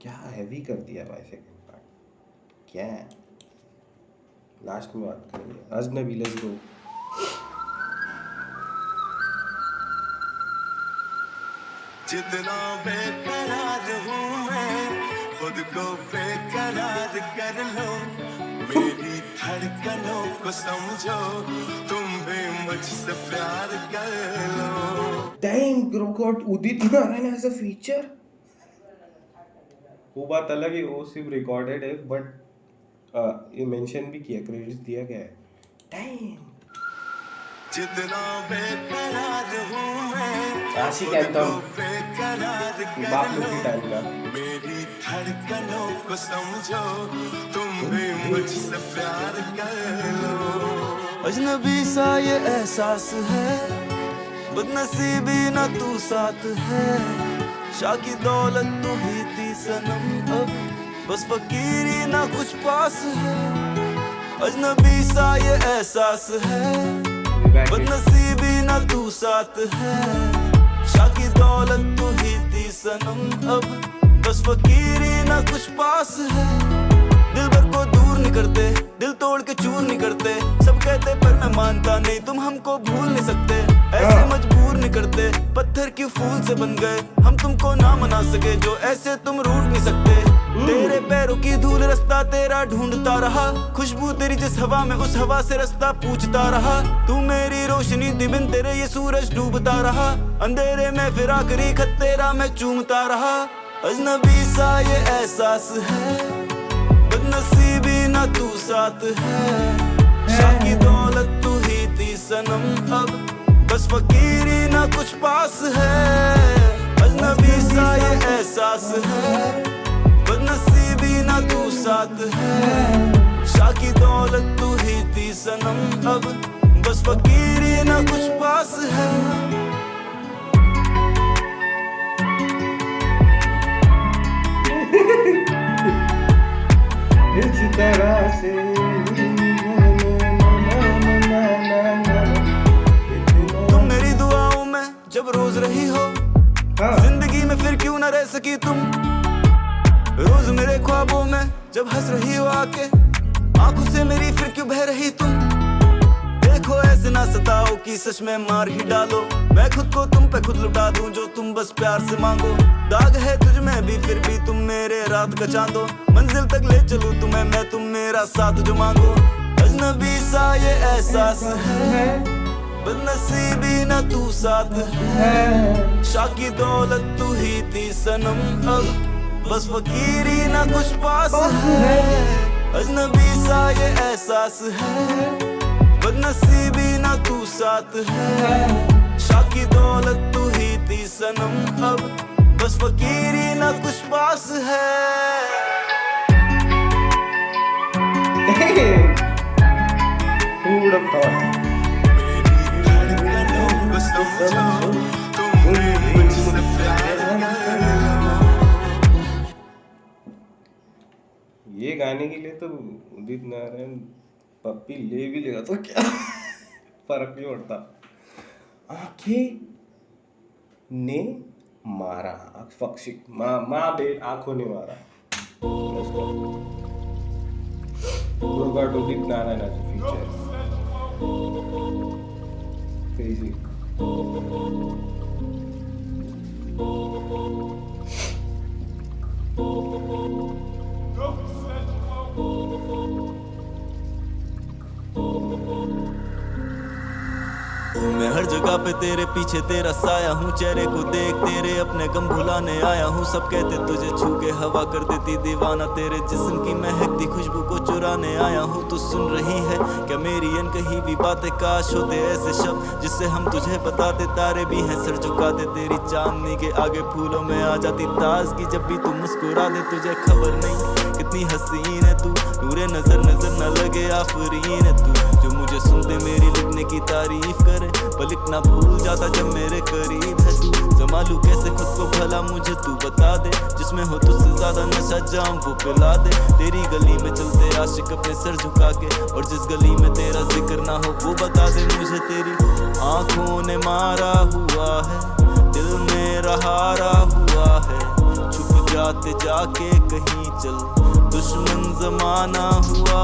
क्या हैवी कर दिया भाई सेकंड पार्ट। क्या है लास्ट में बात करेंगे। अजनबी लेट्स गो। जितना बेकरार हूँ मैं खुद को बेकरार कर लो, मेरी धड़कनों को समझो, तुम भी मुझसे प्यार कर लो। Damn, bro, got Udit Narayan as a feature। वो बात अलग है, वो सिर्फ रिकॉर्डेड है बट ये मेंशन भी किया, क्रेडिट्स दिया गया है। Damn। जितना बेकरार हूँ मैं आशिक एंथम बेकरार बाप लोग की टाइम का। मेरी धड़कनों को समझो, तुम भी मुझसे प्यार कर लो। अजनबी सा ये एहसास है, बदनसीबी ना तू साथ है, शाह की दौलत तू ही थी सनम, अब बस फकीरी ना कुछ पास है। अजनबी सा ये एहसास है, बदनसीबी ना तू साथ है, शाह की दौलत तू ही थी सनम, अब बस फकीरी ना कुछ पास है। दिल भर को दूर नहीं करते, दिल तोड़ के चूर नहीं करते, सब कहते पर मैं मानता नहीं, तुम हमको भूल नहीं सकते, ऐसे मजबूर नहीं करते, पत्थर क्यों फूल से बन गए, हम तुमको ना मना सके, जो ऐसे तुम रूठ नहीं सकते। तेरे पैरों की धूल रास्ता तेरा ढूंढता रहा, खुशबू तेरी जिस हवा में उस हवा से रास्ता पूछता रहा, तू मेरी रोशनी थी बिन तेरे ये सूरज डूबता रहा, अंधेरे में फिर आखिरी खत तेरा मैं चूमता रहा। अजनबी सा ये एहसास है, बदनसीबी ना तू साथ है, शाह की दौलत तू ही थी सनम, अब बस फकीरी ना कुछ पास है। अजनबी सा ये एहसास है, बदनसीबी ना तू साथ है, शाह की दौलत तू ही थी सनम, अब बस फकीरी ना कुछ पास है। इस तरह से तुम मेरी दुआओं में जब रोज रही हो, जिंदगी में फिर क्यों ना रह सकी तुम, रोज मेरे ख्वाबों में जब हंस रही हो आके, आंखों से मेरी फिर क्यों बह रही तुम, देखो ऐसे ना सताओ कि सच में मार ही डालो, मैं खुद को तुम पे खुद लुटा दूं जो तुम बस प्यार से मांगो, दाग है तुझ में भी फिर भी तुम मेरे रात का चांदो, मंजिल तक ले चलूं तुम्हें मैं, तुम मेरा साथ जो मांगो। अजनबी सा ये एहसास है, बदनसीबी ना तू साथ है, शाह की दौलत तू ही थी सनम, अब बस फकीरी ना कुछ पास है। अजनबी सा ये एहसास है, बदनसीबी ना तू साथ है, शाह की दौलत तू ही थी सनम, अब बस फकीरी ना कुछ पास है। Who would have thought? मेरी धड़कनों को समझो, तुम भी मुझसे प्यार कर लो। ये गाने के लिए तो उदित नारायण पप्पी ले भी लेगा तो क्या फर्क नहीं पड़ता। आंखें ने मारा, फक्शिक माँ बेट आंखों ने मारा। Udit Narayan as a feature. Crazy. मैं हर जगह पे तेरे पीछे तेरा साया हूँ, चेहरे को देख तेरे अपने गम भुलाने आया हूँ। सब कहते तुझे छू के हवा कर देती दीवाना, तेरे जिस्म की महकती खुशबू को चुराने आया हूँ। तू सुन रही है क्या मेरी अनकही भी बातें? काश होते ऐसे शब्द जिससे हम तुझे बताते। तारे भी हैं सर झुकाते, तेरी चांदनी के आगे फूलों में आ जाती ताजगी जब भी तू मुस्कुरा दे। तुझे खबर नहीं कितनी हसीन है तू, नूरे नजर नजर न लगे आफरीन है तू, जो मुझे सुनते मेरी लिखने की तारीफ करे, पर लिखना भूल जाता जब मेरे करीब है तू। संभालूं कैसे खुद को भला मुझे तू बता दे, जिसमें हो तुझसे ज्यादा नशा जाम वो पिला दे। तेरी गली में चलते आशिक अपने सर झुका के, और जिस गली में तेरा जिक्र ना हो वो बता दे मुझे। तेरी आंखों ने मारा हुआ है, दिल मेरा हारा हुआ है, छुप जाते जाके कहीं चल, दुश्मन जमाना हुआ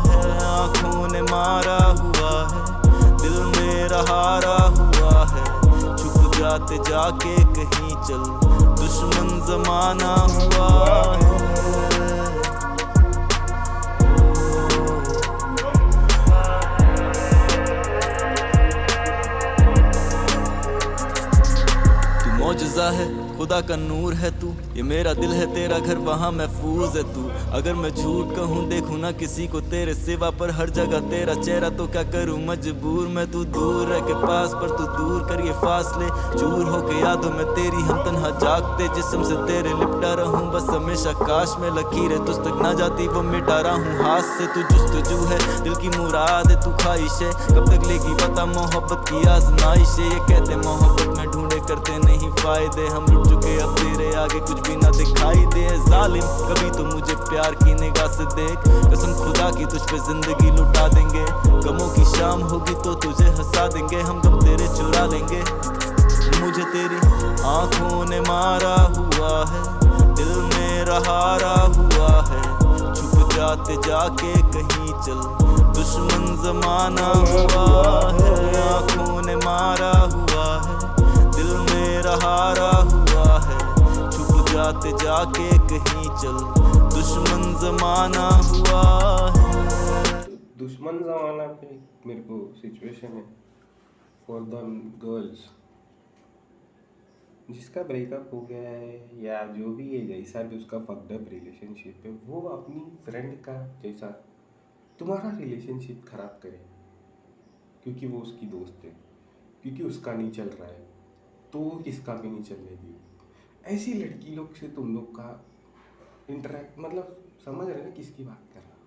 है। आंखों ने मारा हुआ है, दिल मेरा हारा हुआ है, छुप जाते जाके कहीं चल, दुश्मन जमाना हुआ है। तू मौजज़ा है, खुदा का नूर है तू, ये मेरा दिल है तेरा घर वहाँ महफूज है तू। अगर मैं झूठ कहूँ देखूँ ना किसी को तेरे सिवा, पर हर जगह तेरा चेहरा तो क्या करूँ मजबूर मैं। तू दूर रह के पास पर तू दूर कर ये फासले, चूर हो के यादों में तेरी हम तन्हा जागते। जिस्म से तेरे लिपटा रहूँ बस हमेशा, काश में लकीरें तुझ तक ना जाती वो मिटा रहा हूँ हाथ से। तू जुस्तजू है दिल की मुराद है, तू ख्वाहिश है, कब तक लेगी पता मोहब्बत की आजमाइश है। ये कहते मोहब्बत में ढूंढे करते नहीं फायदे, हम रुक चुके अब तेरे आगे कुछ भी ना दिखाई दे। जालिम कभी तो मुझे प्यार की निगाह से देख, कसम खुदा की तुझ पे जिंदगी लुटा देंगे। गमों की शाम होगी तो तुझे हंसा देंगे, हम गम तेरे चुरा लेंगे। मुझे तेरी आंखों ने मारा हुआ है, दिल मेरा हारा हुआ है, छुप जाते जाके कहीं चल, दुश्मन जमाना हुआ है। आंखों ने मारा हुआ है, दिल मेरा हारा हुआ है, छुप जाते जाके कहीं चल, दुश्मन जमाना हुआ है। दुश्मन जमाना पे मेरे को सिचुएशन है फॉर द गर्ल्स जिसका ब्रेकअप हो गया है या जो भी है, जैसा भी उसका फक्ड अप रिलेशनशिप है, वो अपनी फ्रेंड का जैसा तुम्हारा रिलेशनशिप खराब करे क्योंकि वो उसकी दोस्त है, क्योंकि उसका नहीं चल रहा है तो वो किसका भी नहीं चलने दी। ऐसी लड़की लोग से तुम लोग का इंटरेक्ट, मतलब समझ रहे ना किसकी बात कर रहा।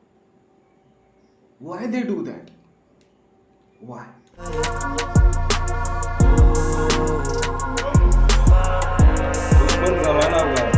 Why they do that, why? दुश्मन जमाना हुआ है।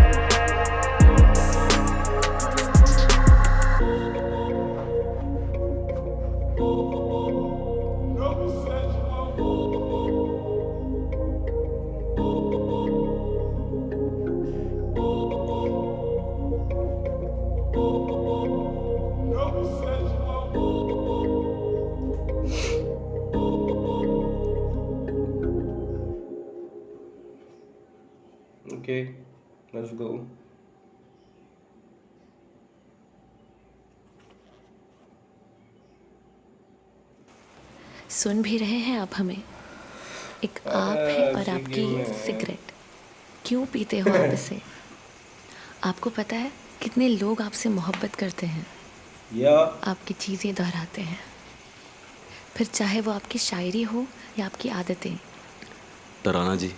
Okay, let's go. सुन भी रहे हैं आप हमें? एक आप है और आपकी सिगरेट। क्यों पीते हो आप इसे? आपको पता है कितने लोग आपसे मोहब्बत करते हैं, आपकी चीज़ें दोहराते हैं, फिर चाहे वो आपकी शायरी हो या आपकी आदतें। तराना जी,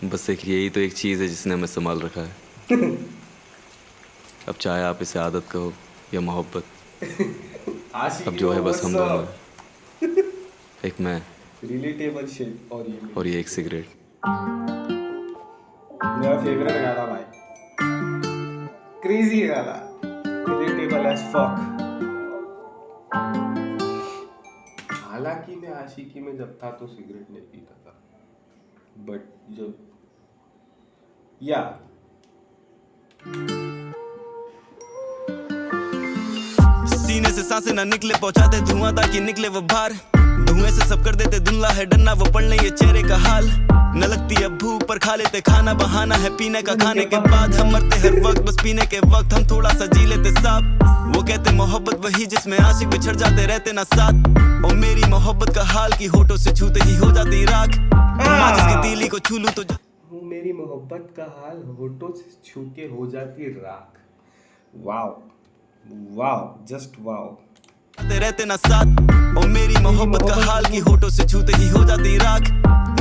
बस एक यही तो एक चीज़ है जिसने हमें संभाल रखा है। अब चाहे आप इसे आदत कहो या मोहब्बत, अब जो है बस हम दोनों हैं। एक मैं, रिलेटेबल शिट, और ये एक सिगरेट। मेरा फेवरेट गाना भाई, क्रेजी गाना, रिलेटेबल एज फक। हालांकि मैं आशिकी में जब था तो सिगरेट नहीं पीता था, बट जब सीने से सांसें ना निकले, पहुंचाते धुआं ताकि निकले वो बाहर। धुएं से सब कर देते धुंधला है डरना, वो पढ़ ले ये चेहरे का हाल। न लगती अब भूख पर खा लेते खाना, बहाना है पीने का, खाने के बाद हम मरते हर वक्त, बस पीने के वक्त हम थोड़ा सा जी लेते साफ। वो कहते मोहब्बत वही जिसमें आशिक बिछड़ जाते रहते ना साथ। ओ मेरी मोहब्बत का हाल की होठों से छूते ही हो जाती राख। माचिस की तीली को छू लूं तो वो मेरी मोहब्बत का हाल होठों से छू के हो जाती राख। Wow wow, just wow. जाते रहते ना साथ। ओ मेरी मोहब्बत का हाल की होठों से छूते ही हो जाती राख।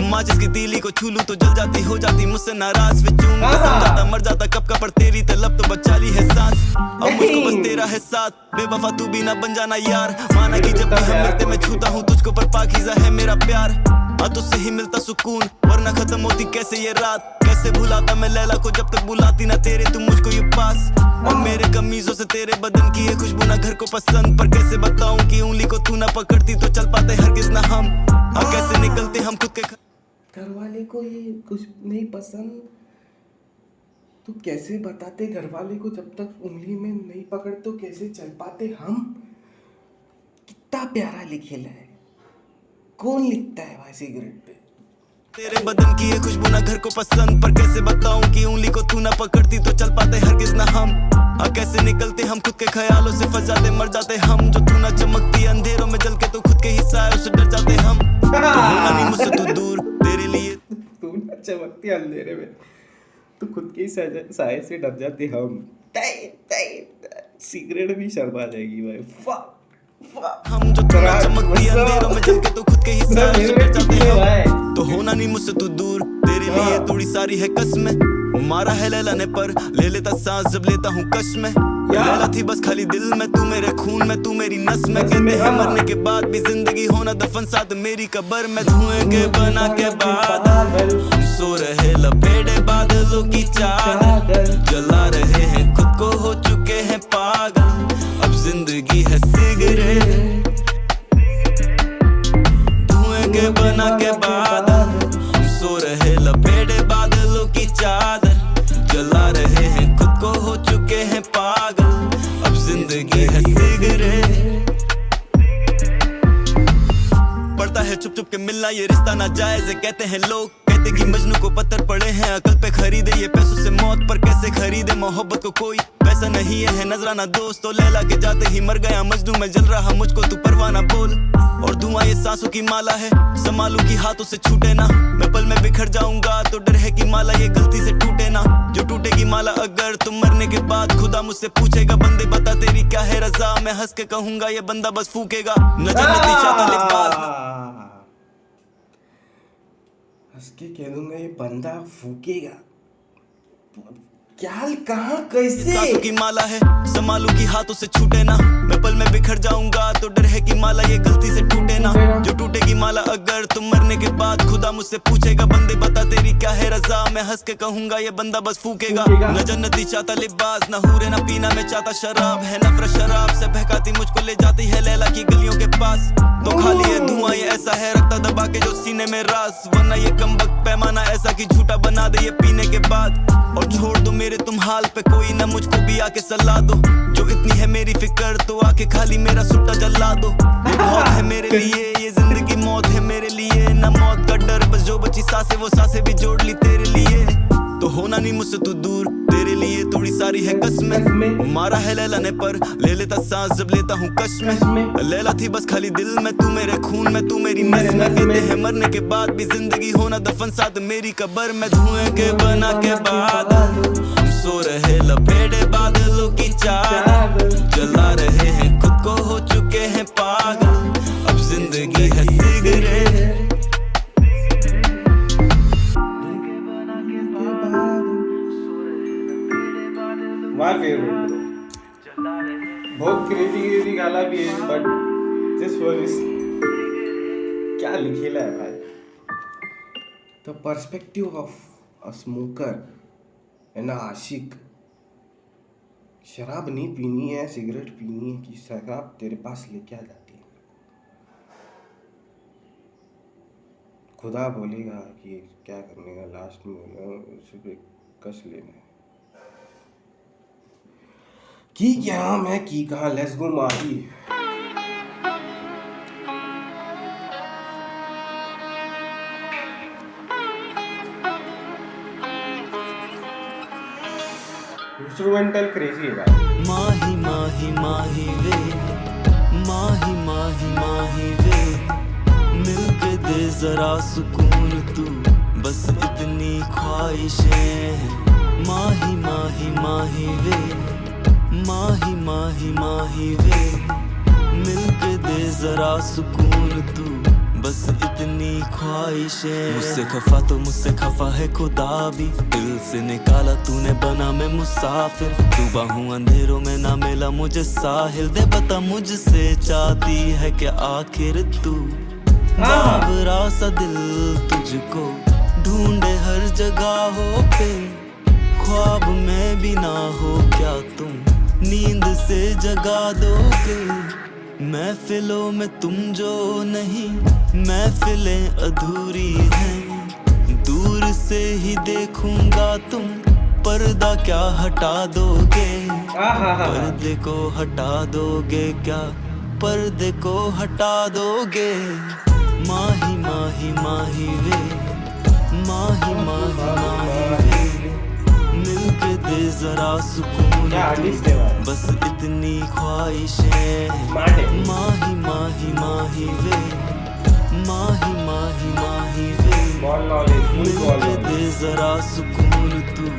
माचिस की तीली को छू लूं तो जल जाती हो जाती मुझसे नाराज। फिर चूम के समझाता मर जाता कब का, पर तेरी तलब तो बचा ली है सांस। अब मुझको बस तेरा है साथ, बेवफा तू भी ना बन जाना यार। माना कि जब भी हम मिलते मैं छूता हूँ तुझको, पर पाकीज़ा है मेरा प्यार। तुझसे ही मिलता सुकून, वरना खत्म होती कैसे ये रात। कैसे भुलाता मैं लैला को जब तक बुलाती ना तेरे तुम मुझको ये पास। और मेरे कमीजों से तेरे बदन की ये खुशबू ना घर को पसंद, पर कैसे बताऊं कि उंगली को तू ना पकड़ती तो चल पाते हरगिज ना हम। कैसे निकलते हम खुद के घर वाले को ये कुछ नहीं पसंद तो कैसे बताते घर वाले को, जब तक उंगली में नहीं पकड़ तो कैसे चल पाते हम। कितना प्यारा लिखेला है, कौन लिखता है भाई सिगरेट पे। तेरे बदन की ये खुशबू ना घर को पसंद, पर कैसे बताऊं कि उंगली को तू ना पकड़ती तो चल पाते हरगिज ना हम। कैसे निकलते हम खुद के ख्यालों से, फंस जाते मर जाते हम। जो तू ना चमकती अंधेरों में जल के तो खुद के ही सायों से डर जाते हम। तो होना नहीं मुझसे तू दूर, तेरे लिए तू ना चमकती अंधेरे में तो खुद के ही साए से डर जाते हम। सिगरेट भी शर्मा जाएगी भाई। हम जो तू ना चमकती अंधेरों में जल के तो खुद के ही सायों से डर जाते हम। तो होना नहीं मुझसे तू दूर, तेरे लिए थोड़ी सारी है कसमें। मारा है लैला ने पर ले लेता सांस जब लेता हूँ कश में। लैला थी बस खाली दिल में, तू मेरे खून में, तू मेरी नस में। कहते हैं मरने के बाद भी जिंदगी होना दफन साथ मेरी कब्र में। धुएं के बना के बादल हम सो रहे लपेटे बादलों की चादर। जला रहे हैं खुद को हो चुके हैं पागल, अब जिंदगी है सिगरेट। धुएं के बना के बादल हम सो रहे लपेटे बादलों की चादर। जला रहे हैं खुद को हो चुके हैं पागल, अब जिंदगी है सिगरेट। पड़ता है चुप चुप के मिलना ये रिश्ता नाजायज है, कहते हैं लोग। कहते कि मजनू को पत्थर पड़े हैं, अकल पे खरीदे ये पैसों से मौत। पर कैसे खरीदे मोहब्बत को, कोई पैसा नहीं है नजराना दोस्त। तो लैला के जाते ही मर गया मजनू, मैं जल रहा मुझको तू परवाना बोल। और धुआं ये सांसों की माला है, संभालू की हाथों से छूटे ना। मैं पल में बिखर जाऊंगा तो डर है कि माला ये गलती से टूटे ना। जो टूटेगी माला अगर तुम मरने के बाद, खुदा मुझसे पूछेगा बंदे बता तेरी क्या है रजा। मैं हंस के कहूंगा ये बंदा बस फूकेगा, न जन्नती चाहता लिबास। हंस के कह दूंगा ये बंदा फूकेगा। क्या कहाँ कैसे सांसों की माला है, संभालू की हाथों से छूटे ना। मैं पल में बिखर जाऊंगा तो डर है कि माला ये गलती से टूटे ना। जो टूटेगी माला अगर तुम मरने के बाद, खुदा मुझसे पूछेगा बंदे बता तेरी क्या है रजा। मैं हंस के कहूंगा ये बंदा बस फूकेगा, न जन्नती चाहता लिबास, न हूरे न पीना मैं चाहता शराब। है नफरत शराब से बहकाती मुझको ले जाती है लैला की गलियों के पास। तो खाली है धुआं ये ऐसा है रखता दबा के जो सीने में रास। वरना ये कमबख्त पैमाना ऐसा कि झूठा बना दे ये पीने के बाद। और छोड़ दो मेरे तुम हाल पे, कोई ना मुझको भी आके सलाह दो। जो इतनी है मेरी फिक्र तो आके खाली मेरा सुट्टा जला दो। ये बहुत है मेरे लिए, ये जिंदगी मौत है मेरे लिए। ना मौत का डर, बस जो बची सांसें वो सांसें भी जोड़ ली तेरे लिए। तो होना नहीं मुझसे तू दूर, तेरे लिए थोड़ी सारी है कसमें। मारा है लैला ने पर ले लेता सांस जब लेता हूँ कश में। लैला थी बस खाली दिल में, तू मेरे खून में, तू मेरी नस में। कहते हैं मरने के बाद भी जिंदगी होना दफन साथ मेरी कब्र में। धुएं के बना के बादल हम सो रहे लपेटे बादलों की चादर। जला रहे हैं खुद को हो चुके हैं पागल, अब जिंदगी है सिगरेट। My favourite bro. बहुत क्रेजी गाना भी है, बट दिस वन इज क्या लिखेला है भाई। The perspective of a smoker and a आशिक। शराब नहीं पीनी है, सिगरेट पीनी है कि शराब तेरे पास लेके आ जाती है। खुदा बोलेगा कि क्या करने का, लास्ट में बोलेगा सिर्फ कस लेना है। की क्या मैं की कहा, let's go Mahi. Instrumental crazy है भाई। माही माही माही वे, माही माही माही वे, मिलके दे जरा सुकून तू, बस इतनी ख्वाहिशें हैं। माही माही माही वे, माही माही माही वे, मिलके दे जरा सुकून तू, बस इतनी ख्वाहिशें। मुझसे खफा तो मुझसे खफा है खुदा भी, दिल से निकाला तूने बना मैं मुसाफिर, डूबा हूँ अंधेरों में ना मिला मुझे साहिल। दे बता मुझसे चाहती है क्या आखिर तू, बावरा सा दिल तुझको ढूंढे हर जगहों पे, ख्वाब में भी ना हो क्या तुम, नींद से जगा दोगे। महफिलों में तुम जो नहीं, महफिलें अधूरी हैं, दूर से ही देखूंगा तुम, पर्दा क्या हटा दोगे, पर्दे को हटा दोगे क्या, पर्दे को हटा दोगे। माही माही माही वे, माही माही माही वे, मिलके दे जरा सुकून तू, बस इतनी ख्वाहिशें। माही माही माही वे, माही माही माही वे, मिलके दे जरा सुकून तू,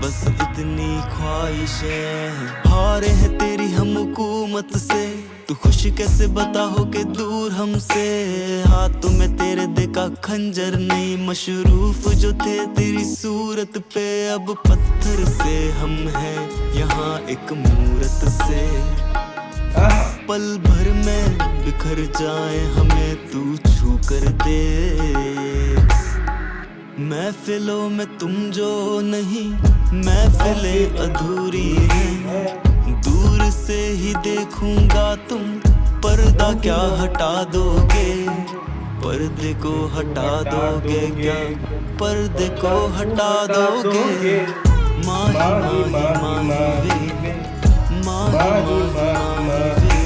बस इतनी ख्वाहिशें। हारे हैं तेरी हम हुकूमत से, तू खुश कैसे बता हो के दूर हमसे, हाथों में तेरे देखा खंजर नहीं, मशरूफ जो थे तेरी सूरत पे, अब पत्थर से हम हैं यहाँ एक मूरत से। पल भर में बिखर जाए हमें तू छू कर दे, महफिलों में तुम जो नहीं, महफिलें अधूरी हैं, दूर से ही देखूंगा तुम, पर्दा क्या हटा दोगे, पर्दे को हटा दोगे क्या, पर्दे को हटा दोगे। माही माही माही वे, माही माही माही वे,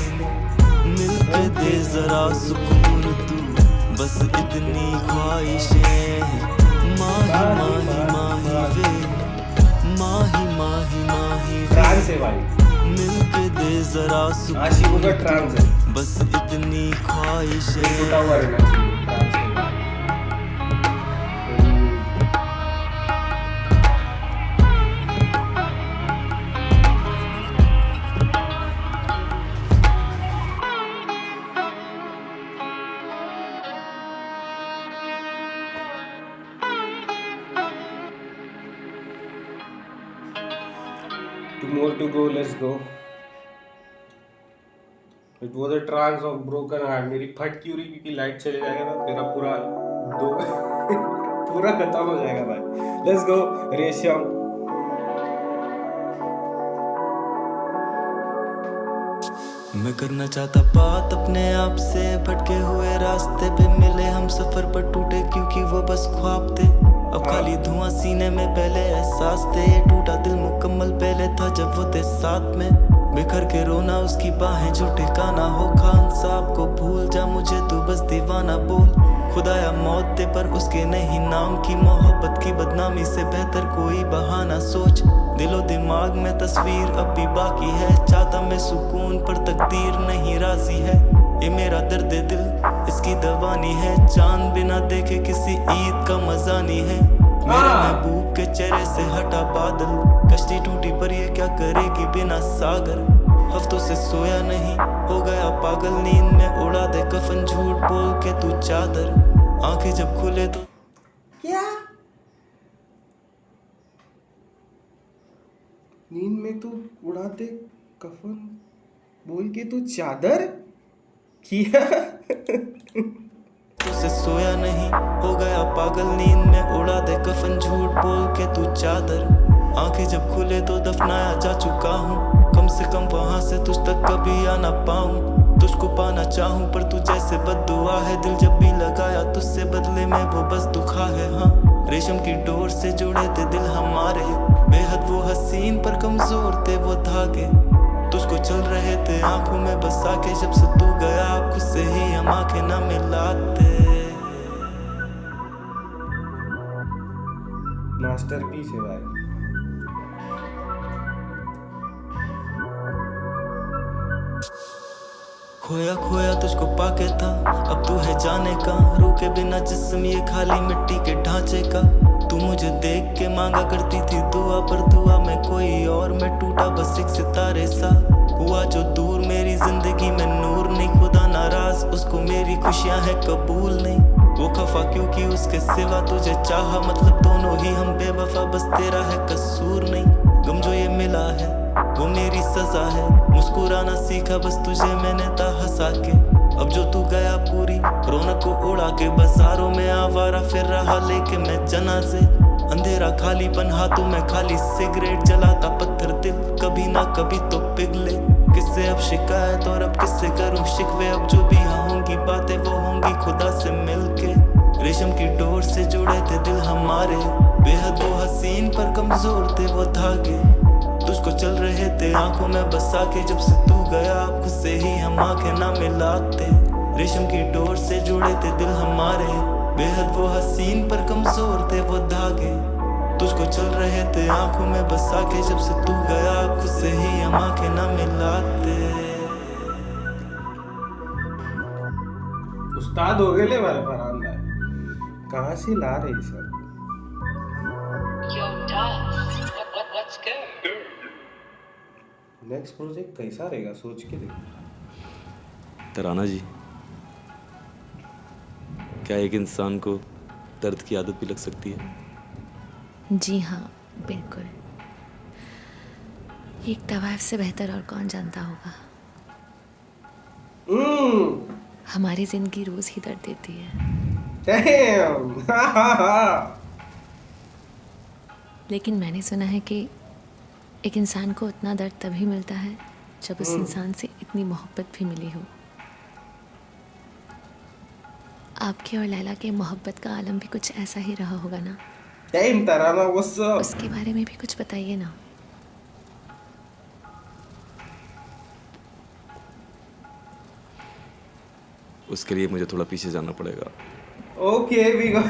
मिलके दे जरा सुकून तू, बस इतनी ख्वाहिशें। माही माही माही वे, माही माही माही वे, ट्रांस है भाई, मिलके दे जरा आशिकों का ट्रांस है, बस इतनी ख्वाहिशें। टूटा हुआ रहना चाहिए ट्रांस है। Two more to go, let's go. It was a trance of broken heart. मेरी फटकी उरी की लाइट चले जाएगा ना, तेरा पूरा दो पूरा खत्म हो जाएगा भाई। Let's go, रेशम। मैं करना चाहता बात अपने आप से, भटके हुए रास्ते पे मिले हम सफर पर टूटे क्योंकि वो बस ख्वाब थे, अब खाली धुआं सीने में, पहले एहसास थे, ये टूटा दिल मुकम्मल पहले था जब वो थे साथ में, बिखर के रोना उसकी बाहें जो ठिकाना हो, खान साहब को भूल जा मुझे तू बस दीवाना बोल, खुदाया मौत दे पर उसके नहीं नाम की, मोहब्बत की बदनामी से बेहतर कोई बहाना सोच, दिलो दिमाग में तस्वीर अब भी बाकी है, चाहता मैं सुकून पर तकदीर नहीं राजी है, ये मेरा दर्द दिल इसकी दवानी है, चांद बिना देखे किसी ईद का मजा नहीं है, मेरे महबूब के चेहरे से हटा बादल, कश्ती टूटी पर ये क्या करेगी बिना सागर, हफ्तों से सोया नहीं हो गया पागल, नींद में उड़ा दे कफन झूठ बोल के तू चादर, आंखें जब खुले तो क्या नींद में तू उड़ाते कफन बोल के तू चादर किया तुझसे सोया नहीं हो गया पागल, नींद में उड़ा दे कफन झूठ बोल के तू चादर, आंखें जब खुले तो दफनाया जा चुका हूँ, कम से कम वहां से तुझ तक कभी आ ना पाऊं, तुझको पाना चाहूं पर तू जैसे बद्दुआ है, दिल जब भी लगाया तुझसे बदले में वो बस दुखा है। हाँ रेशम की डोर से जुड़े थे दिल हमारे, बेहद वो हसीन पर कमजोर थे वो धागे, तुझको चल रहे थे आंखों में बसा के, जब से तू गया खुद से ही हम आंखें ना मिलाते। मास्टरपीस है भाई। खोया खोया तुझको पाके था, अब तू है जाने का। रोके बिना जिस्म ये खाली मिट्टी के ढांचे का। तू मुझे देख के मांगा करती थी दुआ, पर दुआ में कोई और मैं टूटा बस एक सितारे सा। हुआ जो दूर मेरी जिंदगी में नूर नहीं, खुदा नाराज उसको मेरी खुशियां है कबूल नहीं। वो खफा क्योंकि उसके सिवा तुझे चाहा, मतलब दोनों ही हम बेवफा, बस तेरा है कसूर नहीं। गम जो ये मिला है वो मेरी सजा है, मुस्कुराना सीखा बस तुझे मैंने था हंसा के। अब जो तू गया पूरी रौनक को उड़ा के, बाजारों में आवारा फिर रहा लेके मैं जनाजे। अंधेरा खालीपन हाथों में खाली सिगरेट जलाता पत्थर दिल कभी ना कभी तो पिघले। किससे अब शिकायत और अब किससे करूं शिकवे, अब जो भी होंगी बातें वो होंगी खुदा से मिलके। रेशम की डोर से जुड़े थे दिल हमारे, बेहद वो हसीन पर कमजोर थे वो धागे। तुझको चल रहे थे आंखों में बसा के, जब से तू गया अब खुद से ही हम आंखें ना मिलाते। रेशम की डोर से जुड़े थे दिल हमारे, बेहद वो हसीन पर कमजोर थे वो धागे। तुझको चल रहे थे आंखों में बसा के, जब से तू गया अब खुद से ही हम आंखें ना मिलाते। उस्ताद हो गए ले भाई फरहान भाई, कहाँ से ला रहे सब? नेक्स्ट प्रोजेक्ट कैसा रहेगा सोच के देखो। तराना जी, क्या एक इंसान को दर्द की आदत भी लग सकती है? जी हाँ, बिल्कुल। एक तवाइफ से बेहतर और कौन जानता होगा। हमारी जिंदगी रोज ही दर्द देती है, लेकिन मैंने सुना है कि एक इंसान को उतना दर्द तभी मिलता है जब उस इंसान से इतनी मोहब्बत भी मिली हो। आपके और लैला के मोहब्बत का आलम भी कुछ ऐसा ही रहा होगा ना? तराना उसके बारे में भी कुछ बताइए ना। उसके लिए मुझे थोड़ा पीछे जाना पड़ेगा। Okay we go.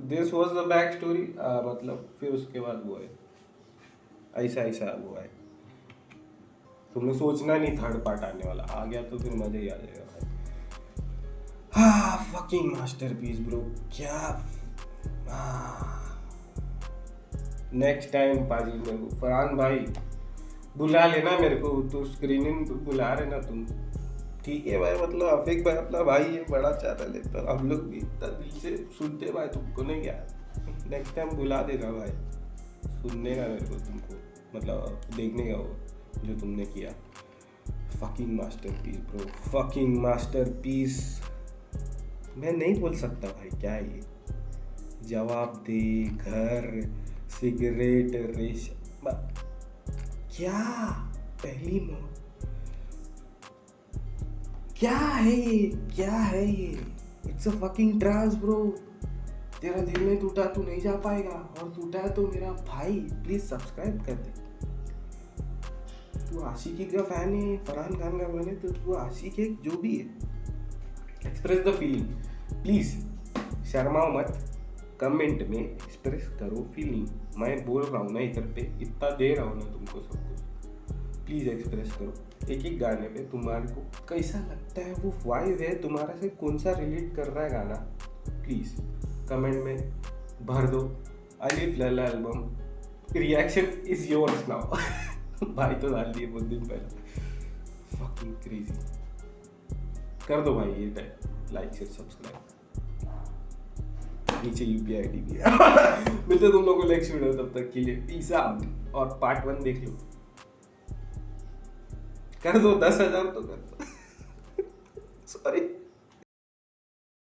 This was the back story, मतलब फिर उसके बाद वो है ऐसा ऐसा वो है। तुमने सोचना नहीं थर्ड पार्ट आने वाला, आ गया तो फिर मजा ही आ जाएगा भाई। हाँ, फकिंग मास्टरपीस ब्रो, क्या नेक्स्ट टाइम पाजी मेरे को फरहान भाई बुला लेना मेरे को, तो स्क्रीनिंग तो बुला रहे ना तुम, ठीक है भाई। मतलब अफीक भाई अपना भाई है, बड़ा चैनल है, तो हम लोग भी इतना दिल से सुनते भाई, तुमको नहीं क्या। नेक्स्ट टाइम बुला देना भाई, सुनने का मेरे को तुमको, मतलब देखने का वो जो तुमने किया। Fucking masterpiece bro, fucking masterpiece. मैं नहीं बोल सकता भाई, क्या है ये? जवाब दे, घर, सिगरेट, रेश, क्या पहली क्या है ये? क्या है ये? It's a fucking trance bro. तेरा दिल में टूटा, तू नहीं जा पाएगा, और टूटा है तो मेरा भाई प्लीज सब्सक्राइब कर दे। तू आशिकी का फैन है, फरहान खान का फैन है, तो तू आशिक है, जो भी है, एक्सप्रेस द फीलिंग प्लीज। शर्माओ मत, कमेंट में एक्सप्रेस करो फीलिंग। मैं बोल रहा हूँ ना इधर पे, इतना दे रहा हूँ ना तुमको सब कुछ, प्लीज एक्सप्रेस करो। एक एक गाने पे तुम्हारे को कैसा लगता है, वो वाइब है तुम्हारा से कौन सा रिलेट कर रहा है गाना, प्लीज कमेंट में भर दो। अलिफ Laila album reaction is yours now. भाई तो डाल दिए बहुत दिन पहले, फकिंग क्रेजी। कर दो भाई ये टाइप, लाइक शेयर सब्सक्राइब, नीचे यूपीआई आईडी भी है। मिलते तुम लोगों को नेक्स्ट वीडियो, तब तक के लिए पीस आउट। और पार्ट 1 देख लो, कर दो 10,000 तो कर दो। सॉरी।